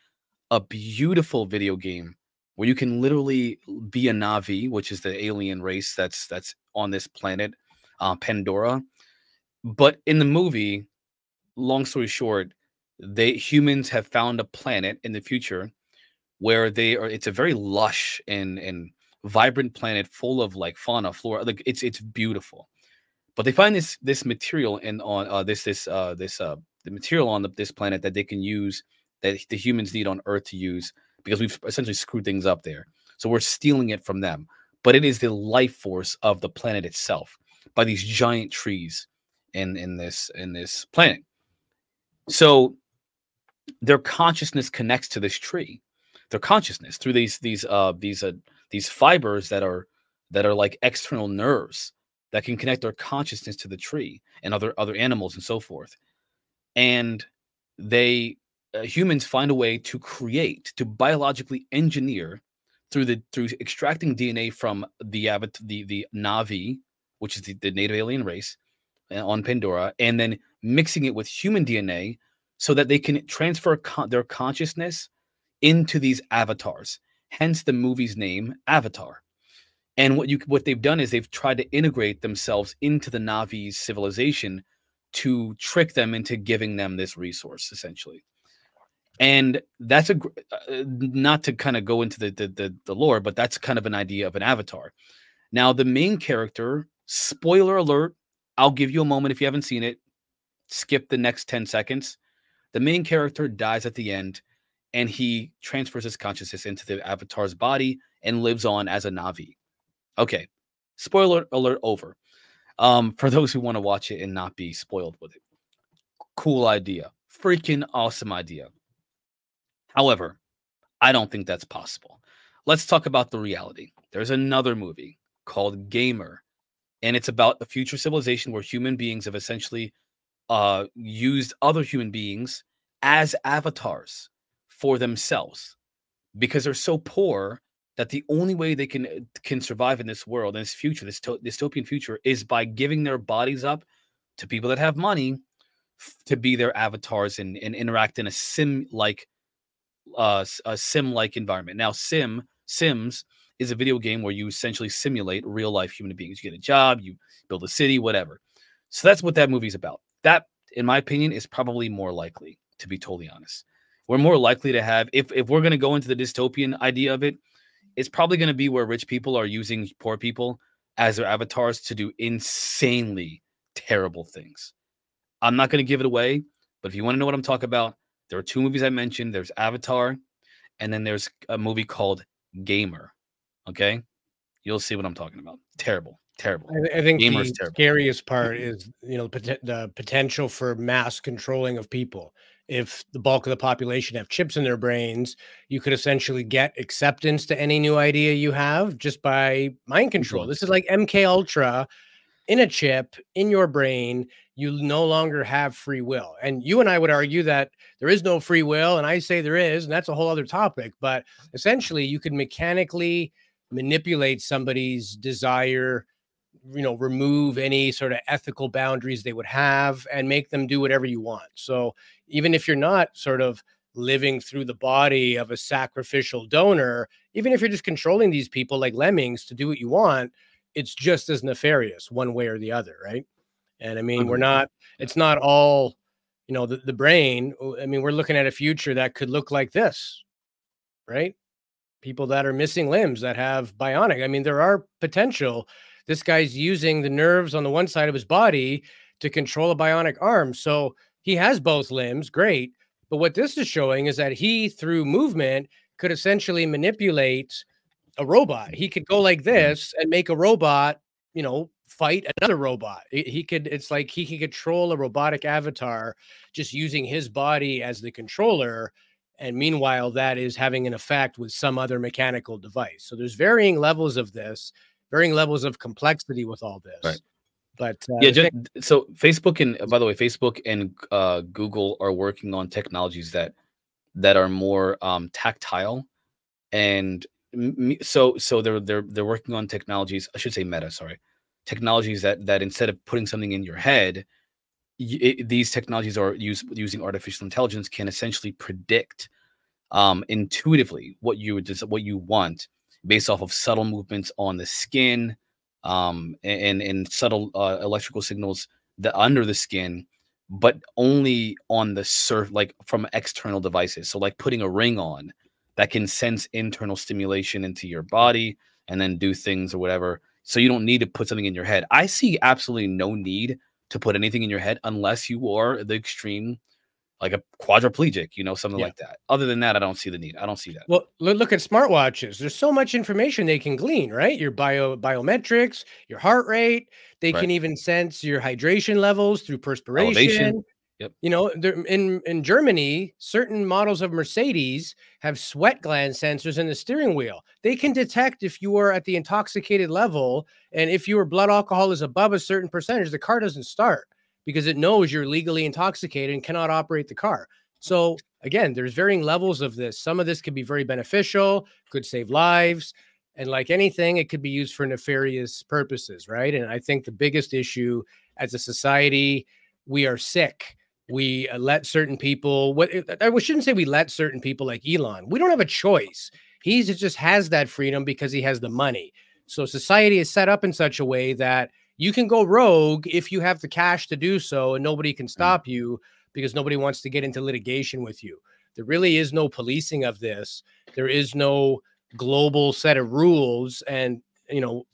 a beautiful video game where you can literally be a Na'vi, which is the alien race that's on this planet, Pandora. But in the movie, long story short, humans have found a planet in the future where it's a very lush and vibrant planet full of like fauna, flora. Like it's beautiful. But they find this material the material on this planet that they can use, that the humans need on Earth to use, because we've essentially screwed things up there. So we're stealing it from them. But it is the life force of the planet itself by these giant trees in this planet. So their consciousness connects to this tree. Their consciousness through these fibers that are like external nerves that can connect their consciousness to the tree and other animals and so forth. And humans find a way to biologically engineer through extracting DNA from the Na'vi, which is the native alien race on Pandora, and then mixing it with human DNA so that they can transfer their consciousness into these avatars. Hence the movie's name, Avatar. And what they've done is they've tried to integrate themselves into the Na'vi's civilization to trick them into giving them this resource, essentially. And that's not to kind of go into the lore, but that's kind of an idea of an avatar. Now, the main character, spoiler alert, I'll give you a moment if you haven't seen it. Skip the next 10 seconds. The main character dies at the end, and he transfers his consciousness into the avatar's body and lives on as a Na'vi. Okay, spoiler alert over. For those who want to watch it and not be spoiled with it. Cool idea. Freaking awesome idea. However, I don't think that's possible. Let's talk about the reality. There's another movie called Gamer, and it's about a future civilization where human beings have essentially used other human beings as avatars for themselves because they're so poor that the only way they can survive in this world, in this future, this dystopian future, is by giving their bodies up to people that have money to be their avatars and interact in a sim-like environment. Now, Sims is a video game where you essentially simulate real-life human beings. You get a job, you build a city, whatever. So that's what that movie's about. That, in my opinion, is probably more likely, to be totally honest. We're more likely to have, if we're going to go into the dystopian idea of it, it's probably going to be where rich people are using poor people as their avatars to do insanely terrible things. I'm not going to give it away, but if you want to know what I'm talking about, there are two movies I mentioned. There's Avatar, and then there's a movie called Gamer. Okay? You'll see what I'm talking about. Terrible. Terrible. I think Gamer's the terrible. scariest part is, the potential for mass controlling of people. If the bulk of the population have chips in their brains, you could essentially get acceptance to any new idea you have just by mind control. This is like MK Ultra in a chip in your brain. You no longer have free will. And you and I would argue that there is no free will, and I say there is, and that's a whole other topic. But essentially, you could mechanically manipulate somebody's desire, remove any sort of ethical boundaries they would have and make them do whatever you want. So even if you're not sort of living through the body of a sacrificial donor, even if you're just controlling these people like lemmings to do what you want, it's just as nefarious one way or the other, right? And I mean, it's not all, the brain. I mean, we're looking at a future that could look like this, right? People that are missing limbs that have bionic. I mean, there are potential. This guy's using the nerves on the one side of his body to control a bionic arm. So he has both limbs. Great. But what this is showing is that he, through movement, could essentially manipulate a robot. He could go like this and make a robot, fight another robot. It's like he could control a robotic avatar just using his body as the controller. And meanwhile, that is having an effect with some other mechanical device. So there's varying levels of this, varying levels of complexity with all this. Right. But so Facebook and, by the way, Facebook and Google are working on technologies that are more tactile, and so they're working on technologies. I should say Meta, sorry, technologies that instead of putting something in your head, these technologies are using artificial intelligence can essentially predict intuitively what you want based off of subtle movements on the skin, and subtle electrical signals under the skin, but only on the surface, like from external devices. So like putting a ring on that can sense internal stimulation into your body and then do things or whatever. So you don't need to put something in your head. I see absolutely no need to put anything in your head unless you are the extreme, like a quadriplegic, something like that. Other than that, I don't see the need. I don't see that. Well, look at smartwatches. There's so much information they can glean, right? Your biometrics, your heart rate. They can even sense your hydration levels through perspiration. Elevation. Yep. In Germany, certain models of Mercedes have sweat gland sensors in the steering wheel. They can detect if you are at the intoxicated level, and if your blood alcohol is above a certain percentage, the car doesn't start, because it knows you're legally intoxicated and cannot operate the car. So again, there's varying levels of this. Some of this could be very beneficial, could save lives. And like anything, it could be used for nefarious purposes, right? And I think the biggest issue as a society, we are sick We let certain people, I shouldn't say we let certain people like Elon. We don't have a choice. He just has that freedom because he has the money. So society is set up in such a way that you can go rogue if you have the cash to do so, and nobody can stop you because nobody wants to get into litigation with you. There really is no policing of this. There is no global set of rules. And, you know,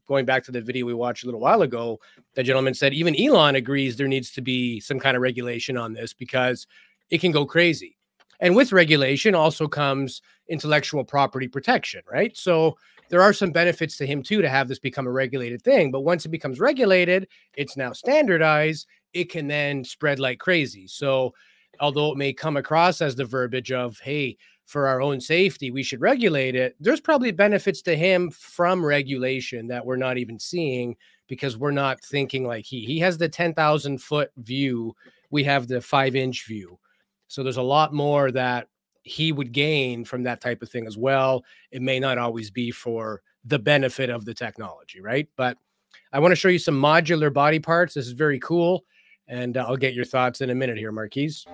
going back to the video we watched a little while ago, the gentleman said even Elon agrees there needs to be some kind of regulation on this because it can go crazy. And with regulation also comes intellectual property protection, right? So there are some benefits to him too to have this become a regulated thing. But once it becomes regulated, it's now standardized. It can then spread like crazy. So although it may come across as the verbiage of, hey, for our own safety, we should regulate it, there's probably benefits to him from regulation that we're not even seeing because we're not thinking like he has the 10,000 foot view. We have the 5-inch view. So there's a lot more that he would gain from that type of thing as well. It may not always be for the benefit of the technology, right? But I want to show you some modular body parts. This is very cool. And I'll get your thoughts in a minute here, Marquise.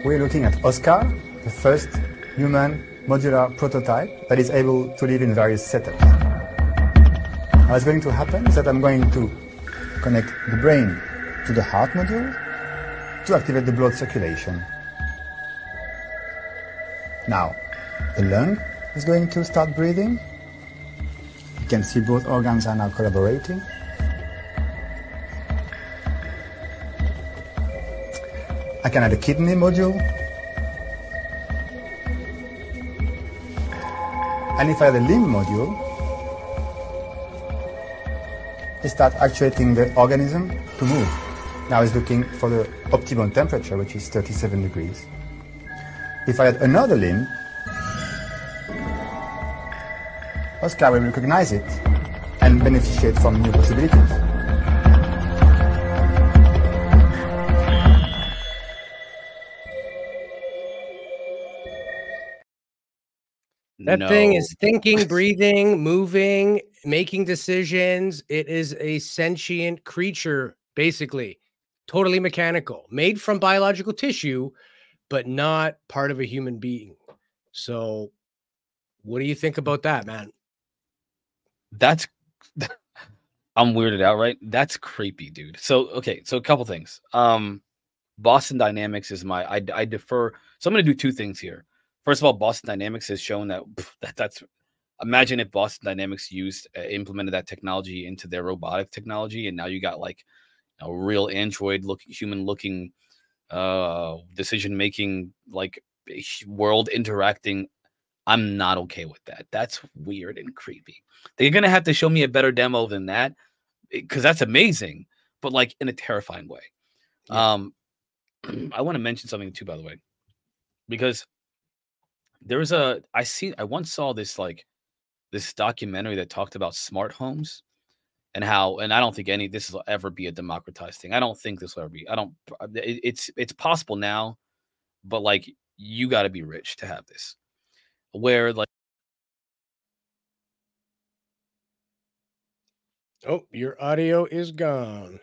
We're looking at Oscar, the first human modular prototype that is able to live in various setups. What's going to happen is that I'm going to connect the brain to the heart module to activate the blood circulation. Now, the lung is going to start breathing. You can see both organs are now collaborating. I can add a kidney module. And if I add a limb module, I start actuating the organism to move. Now it's looking for the optimal temperature, which is 37 degrees. If I add another limb, Oscar will recognize it and beneficiate from new possibilities. That thing is thinking, breathing, moving, making decisions. It is a sentient creature, basically. Totally mechanical, made from biological tissue, but not part of a human being. So what do you think about that, man? That's I'm weirded out, right? That's creepy, dude. So okay, so a couple things. Boston Dynamics is my I defer. So I'm gonna do two things here. First of all, Boston Dynamics has shown that that's imagine if Boston Dynamics implemented that technology into their robotic technology, and now you got like a real Android looking, human looking, decision making, like world interacting. I'm not okay with that. That's weird and creepy. They're gonna have to show me a better demo than that, because that's amazing, but like in a terrifying way. Yeah. I want to mention something too, by the way, because there's I once saw this this documentary that talked about smart homes and how, and I don't think this will ever be a democratized thing. I don't think this will ever be. It's possible now, but like you got to be rich to have this. Where like, oh, your audio is gone.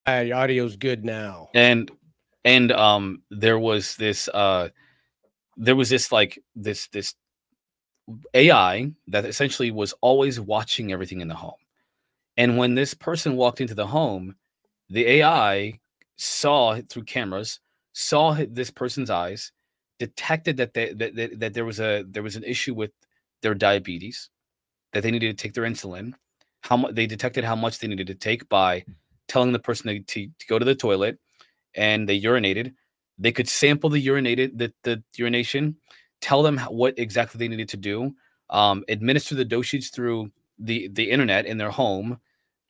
Your audio's good now. And there was this this AI that essentially was always watching everything in the home. And when this person walked into the home, the AI saw through cameras, saw this person's eyes, detected that that there was an issue with their diabetes, that they needed to take their insulin. They detected how much they needed to take by telling the person to go to the toilet, and they urinated. They could sample the urination, tell them what exactly they needed to do, administer the dosage through the internet in their home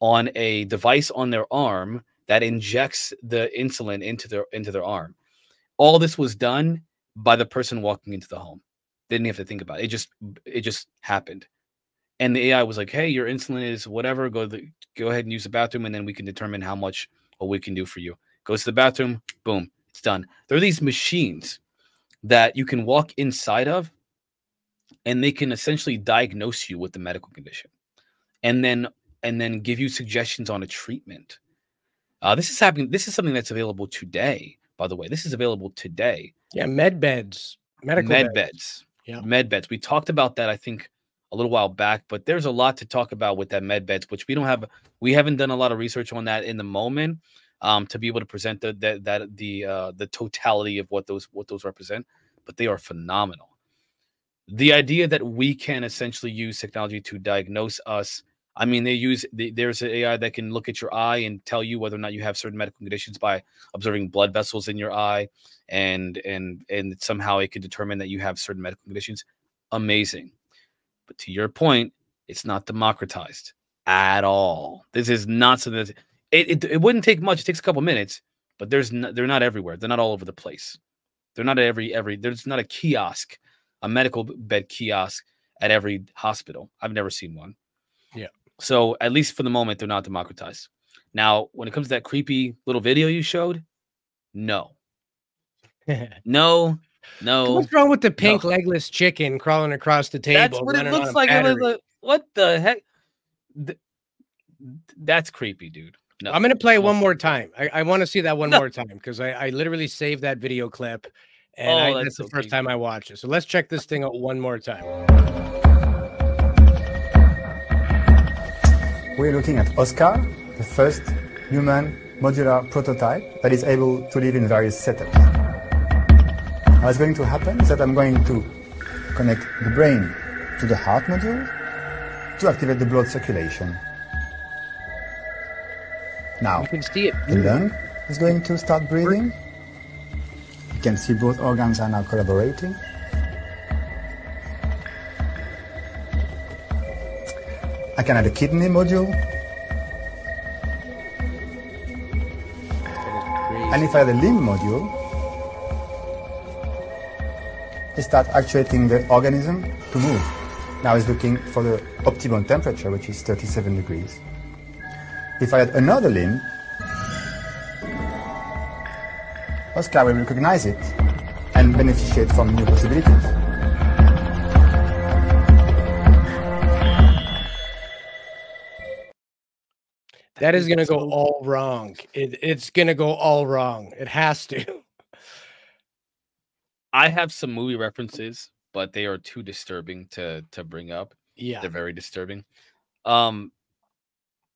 on a device on their arm that injects the insulin into their arm. All this was done by the person walking into the home. They didn't have to think about it. It just happened. And the AI was like, hey, your insulin is whatever. Go ahead and use the bathroom, and then we can determine what we can do for you. Goes to the bathroom, boom, it's done. There are these machines that you can walk inside of, and they can essentially diagnose you with the medical condition. And then and then give you suggestions on a treatment. This is happening. This is something that's available today, by the way. This is available today. Yeah, med beds, medical beds. Yeah, med beds. We talked about that, I think, a little while back, but there's a lot to talk about with that med beds, which we don't have. We haven't done a lot of research on that in the moment to be able to present the totality of what those represent. But they are phenomenal. The idea that we can essentially use technology to diagnose us. I mean, there's an AI that can look at your eye and tell you whether or not you have certain medical conditions by observing blood vessels in your eye, and somehow it could determine that you have certain medical conditions. Amazing. But to your point, it's not democratized at all. This is not something that it wouldn't take much. It takes a couple minutes, but they're not everywhere. They're not all over the place. They're not at there's not a kiosk, a medical bed kiosk at every hospital. I've never seen one. Yeah. So at least for the moment, they're not democratized. Now, when it comes to that creepy little video you showed, no. No. What's wrong with the pink legless chicken crawling across the table? That's what it looks like. What the heck? That's creepy, dude. No. I'm going to play one more time. I want to see that one more time because I literally saved that video clip, and that's the first time I watched it. So let's check this thing out one more time. We're looking at Oscar, the first human modular prototype that is able to live in various setups. Now what's going to happen is that I'm going to connect the brain to the heart module to activate the blood circulation. Now, you can see it. The lung is going to start breathing. You can see both organs are now collaborating. I can add a kidney module. And if I add a limb module, it starts actuating the organism to move. Now it's looking for the optimal temperature, which is 37 degrees. If I add another limb, Oscar will recognize it and beneficiate from new possibilities. That is going to go all wrong. It's going to go all wrong. It has to. I have some movie references, but they are too disturbing to bring up. Yeah. They're very disturbing.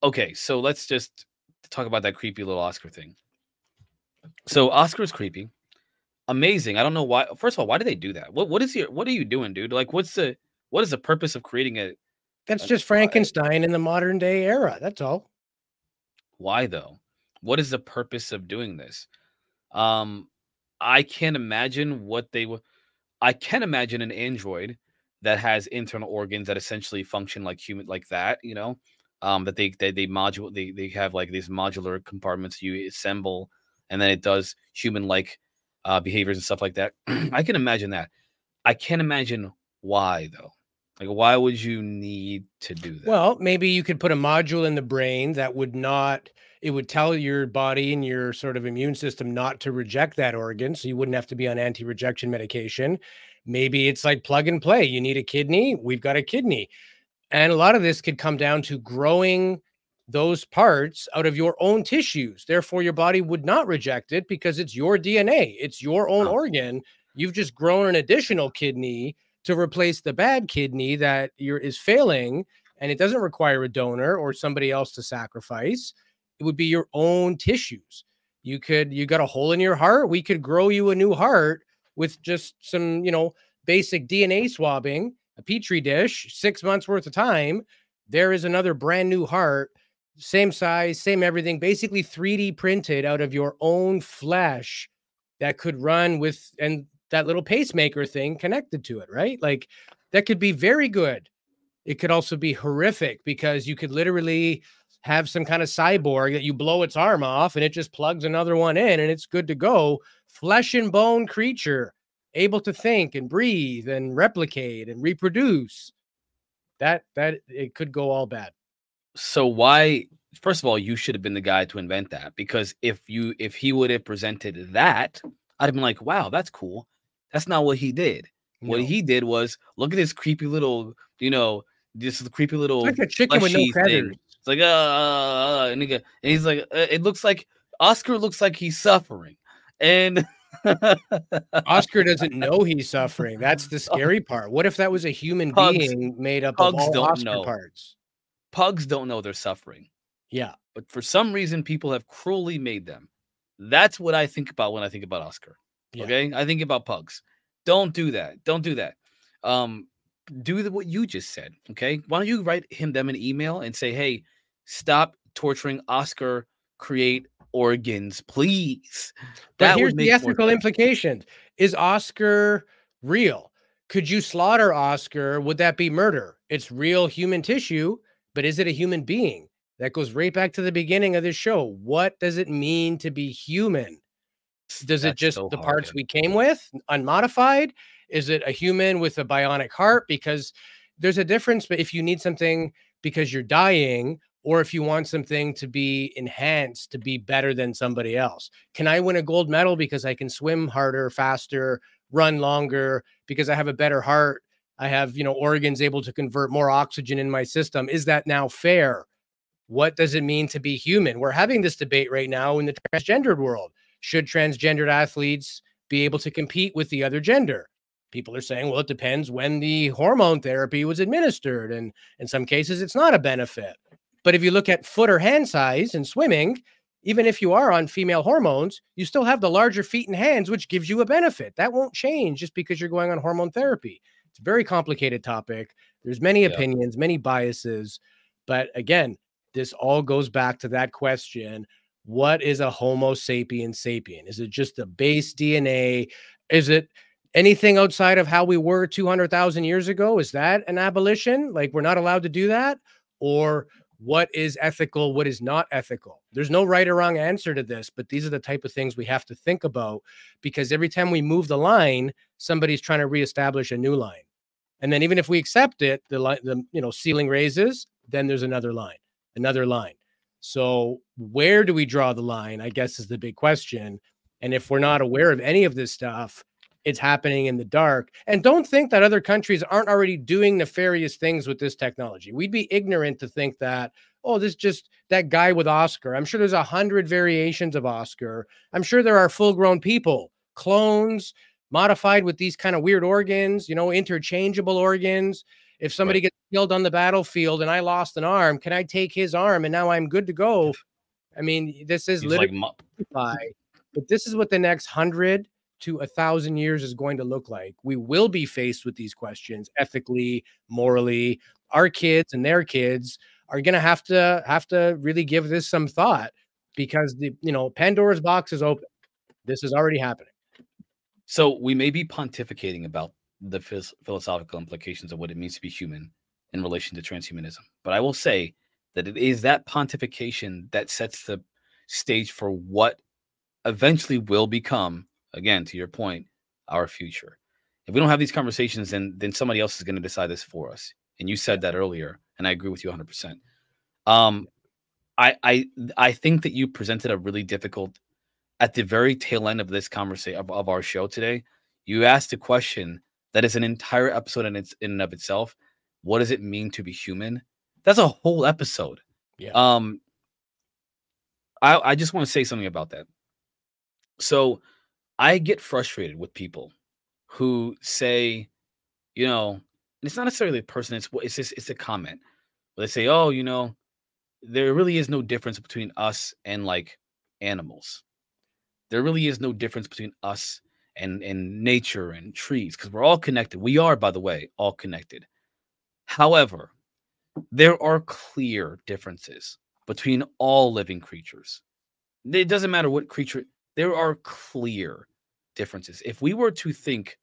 Okay, so let's just talk about that creepy little Oscar thing. So Oscar is creepy. Amazing. I don't know why. First of all, why do they do that? What are you doing, dude? Like, what is the purpose of creating a... That's just Frankenstein in the modern day era. That's all. Why though? What is the purpose of doing this? I can't imagine what they would. I can imagine an android that has internal organs that essentially function like human, like that. You know, that they have like these modular compartments you assemble, and then it does human-like behaviors and stuff like that. I can imagine that. I can't imagine why though. Like, why would you need to do that? Well, maybe you could put a module in the brain that would not, it would tell your body and your sort of immune system not to reject that organ. So you wouldn't have to be on anti-rejection medication. Maybe it's like plug and play. You need a kidney. We've got a kidney. And a lot of this could come down to growing those parts out of your own tissues. Therefore, your body would not reject it because it's your DNA. It's your own organ. You've just grown an additional kidney to replace the bad kidney that is failing, and it doesn't require a donor or somebody else to sacrifice. It would be your own tissues. You got a hole in your heart. We could grow you a new heart with just some, basic DNA swabbing, a petri dish, 6 months worth of time. There is another brand new heart, same size, same everything, basically 3D printed out of your own flesh that could run with, and that little pacemaker thing connected to it, right? Like that could be very good. It could also be horrific because you could literally have some kind of cyborg that you blow its arm off and it just plugs another one in and it's good to go. Flesh and bone creature, able to think and breathe and replicate and reproduce. That it could go all bad. So why, first of all, you should have been the guy to invent that, because if he would have presented that, I'd have been like, wow, that's cool. That's not what he did. No. What he did was look at this creepy little, this creepy little, it's like a chicken with no feathers. It's like, and he's like, it looks like Oscar looks like he's suffering. And Oscar doesn't know he's suffering. That's the scary part. What if that was a human being made up of all Oscar parts? Pugs don't know they're suffering. Yeah. But for some reason, people have cruelly made them. That's what I think about when I think about Oscar. Yeah. Okay? I think about pugs. Don't do that. Don't do that. Do what you just said. Okay? Why don't you write them an email and say, hey, stop torturing Oscar, create organs, please. But here's the ethical implications. Is Oscar real? Could you slaughter Oscar? Would that be murder? It's real human tissue, but is it a human being? That goes right back to the beginning of this show. What does it mean to be human? Does it just the parts we came with, unmodified? Is it a human with a bionic heart? Because there's a difference, but if you need something because you're dying, or if you want something to be enhanced to be better than somebody else. Can I win a gold medal because I can swim harder, faster, run longer, because I have a better heart? I have, organs able to convert more oxygen in my system. Is that now fair? What does it mean to be human? We're having this debate right now in the transgendered world. Should transgendered athletes be able to compete with the other gender? People are saying, well, it depends when the hormone therapy was administered. And in some cases, it's not a benefit. But if you look at foot or hand size in swimming, even if you are on female hormones, you still have the larger feet and hands, which gives you a benefit. That won't change just because you're going on hormone therapy. It's a very complicated topic. There's many opinions, many biases. But again, this all goes back to that question. What is a Homo sapien sapien? Is it just a base DNA? Is it anything outside of how we were 200,000 years ago? Is that an abolition? Like we're not allowed to do that? Or what is ethical? What is not ethical? There's no right or wrong answer to this, but these are the type of things we have to think about, because every time we move the line, somebody's trying to reestablish a new line. And then even if we accept it, the ceiling raises, then there's another line. So where do we draw the line, I guess, is the big question. And if we're not aware of any of this stuff, it's happening in the dark. And don't think that other countries aren't already doing nefarious things with this technology. We'd be ignorant to think that, oh, this is just that guy with Oscar. I'm sure there's 100 variations of Oscar. I'm sure there are full-grown people, clones, modified with these kind of weird organs, interchangeable organs. If somebody gets killed on the battlefield and I lost an arm, can I take his arm and now I'm good to go? I mean, this is literally but this is what the next 100 to 1,000 years is going to look like. We will be faced with these questions ethically, morally. Our kids and their kids are going to have to really give this some thought, because Pandora's box is open. This is already happening. So we may be pontificating about the philosophical implications of what it means to be human in relation to transhumanism, but I will say that it is that pontification that sets the stage for what eventually will become, again, to your point, our future. If we don't have these conversations, then somebody else is going to decide this for us. And you said that earlier, and I agree with you 100%. I think that you presented a really difficult, at the very tail end of this conversation of our show today, you asked a question that is an entire episode in and of itself. What does it mean to be human? That's a whole episode. Yeah. I just want to say something about that. So I get frustrated with people who say, it's not necessarily a person, it's a comment. But they say, oh, there really is no difference between us and like animals. There really is no difference between us and nature and trees, because we're all connected. We are, by the way, all connected. However, there are clear differences between all living creatures. It doesn't matter what creature. There are clear differences. If we were to think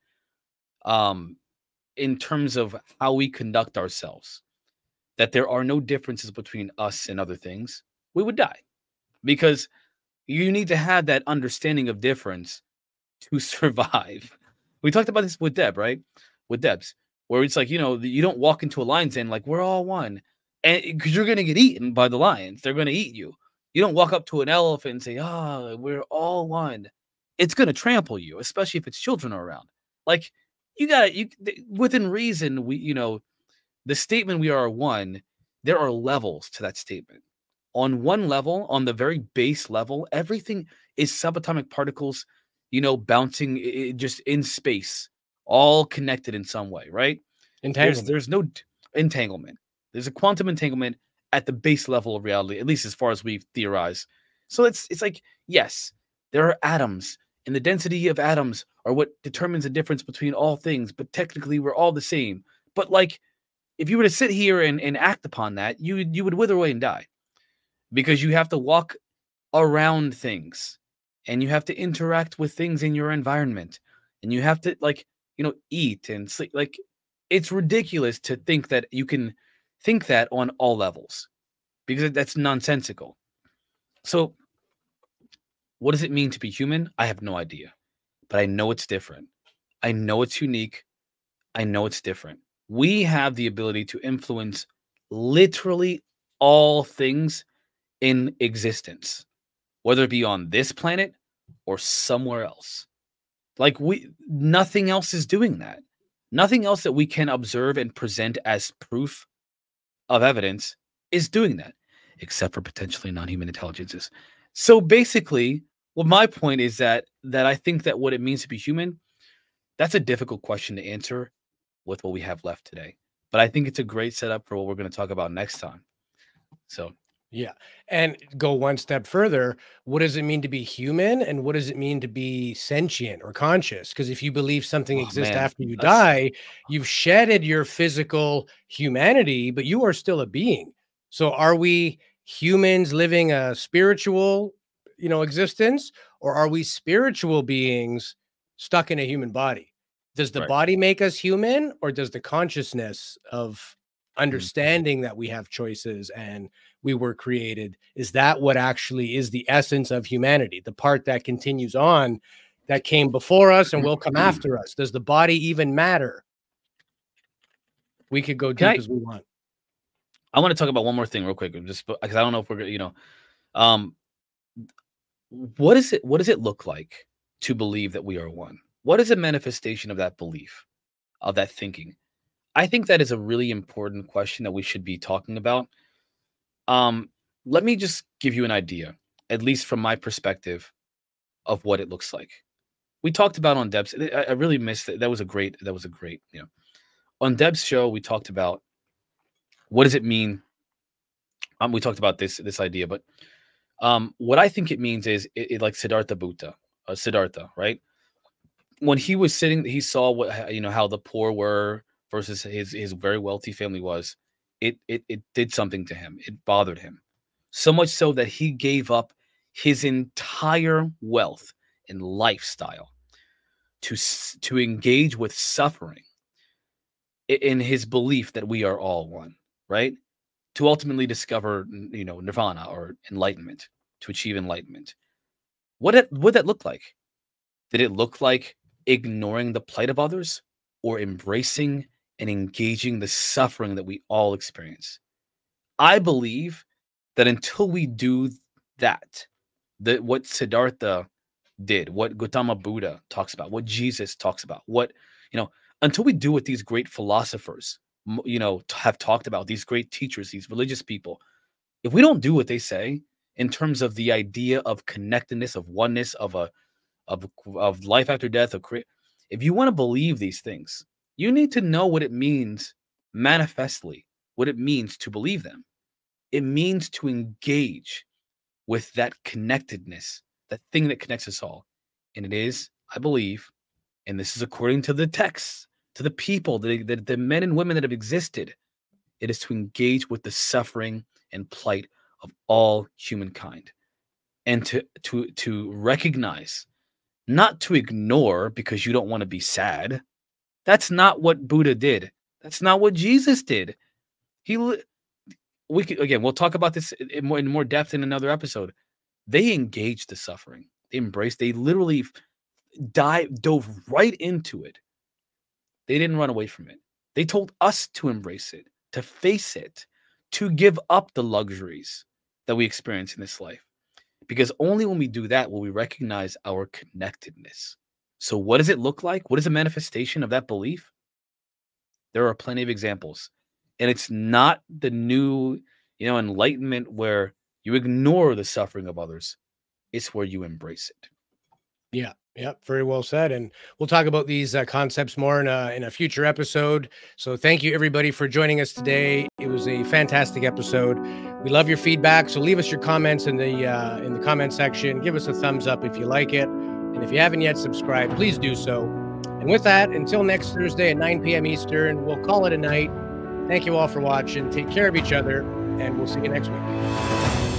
in terms of how we conduct ourselves, that there are no differences between us and other things, we would die. Because you need to have that understanding of difference to survive. We talked about this with Deb, right? With Debs, where it's like, you don't walk into a lion's den like we're all one. And because you're going to get eaten by the lions. They're going to eat you. You don't walk up to an elephant and say, we're all one. It's going to trample you, especially if its children are around. Like, within reason, the statement we are one there are levels to that statement. On one level, on the very base level, everything is subatomic particles, bouncing just in space, all connected in some way, right? Entanglement. There's no entanglement. There's a quantum entanglement at the base level of reality, at least as far as we theorize. So it's like, yes, there are atoms, and the density of atoms are what determines the difference between all things, but technically we're all the same. But like, if you were to sit here and act upon that, you would wither away and die, because you have to walk around things, and you have to interact with things in your environment, and you have to eat and sleep. Like, it's ridiculous to think that you can think that on all levels, because that's nonsensical. So what does it mean to be human? I have no idea, but I know it's different. I know it's unique. I know it's different. We have the ability to influence literally all things in existence, whether it be on this planet or somewhere else. Like, nothing else is doing that. Nothing else that we can observe and present as proof of evidence is doing that, except for potentially non-human intelligences. So basically, well, my point is that I think that what it means to be human, that's a difficult question to answer with what we have left today. But I think it's a great setup for what we're going to talk about next time. So yeah. And go one step further. What does it mean to be human? And what does it mean to be sentient or conscious? Because if you believe something exists after you die, you've shedded your physical humanity, but you are still a being. So are we humans living a spiritual, existence, or are we spiritual beings stuck in a human body? Does the body make us human, or does the consciousness of understanding that we have choices and we were created, is that what actually is the essence of humanity, the part that continues on, that came before us and will come after us? Does the body even matter? We could go deep as we want. I want to talk about one more thing real quick, just because I don't know if we're gonna, what does it look like to believe that we are one? What is a manifestation of that belief, of that thinking? I think that is a really important question that we should be talking about. Let me just give you an idea, at least from my perspective, of what it looks like. We talked about on Deb's. I really missed it. That was a great. On Deb's show, we talked about what does it mean. We talked about this idea, but what I think it means is it like Siddhartha, right? When he was sitting, he saw what how the poor were versus his very wealthy family was. It did something to him. It bothered him so much so that he gave up his entire wealth and lifestyle to engage with suffering in his belief that we are all one, right? To ultimately discover, nirvana or enlightenment, to achieve enlightenment. What would that look like? Did it look like ignoring the plight of others, or embracing and engaging the suffering that we all experience? I believe that until we do that, what Siddhartha did, what Gautama Buddha talks about, what Jesus talks about, until we do what these great philosophers, have talked about, these great teachers, these religious people, if we don't do what they say in terms of the idea of connectedness, of oneness, of life after death, if you want to believe these things, you need to know what it means manifestly, what it means to believe them. It means to engage with that connectedness, that thing that connects us all. And it is, I believe, and this is according to the texts, to the people, the men and women that have existed, it is to engage with the suffering and plight of all humankind. And to recognize, not to ignore because you don't want to be sad. That's not what Buddha did. That's not what Jesus did. We'll talk about this in more depth in another episode. They engaged the suffering. They literally dove right into it. They didn't run away from it. They told us to embrace it, to face it, to give up the luxuries that we experience in this life. Because only when we do that will we recognize our connectedness. So what does it look like? What is a manifestation of that belief? There are plenty of examples. And it's not the new, enlightenment where you ignore the suffering of others. It's where you embrace it. Yeah. Yep. Very well said. And we'll talk about these concepts more in a future episode. So thank you everybody for joining us today. It was a fantastic episode. We love your feedback. So leave us your comments in the comment section. Give us a thumbs up if you like it. And if you haven't yet subscribed, please do so. And with that, until next Thursday at 9 p.m. Eastern, we'll call it a night. Thank you all for watching. Take care of each other, and we'll see you next week.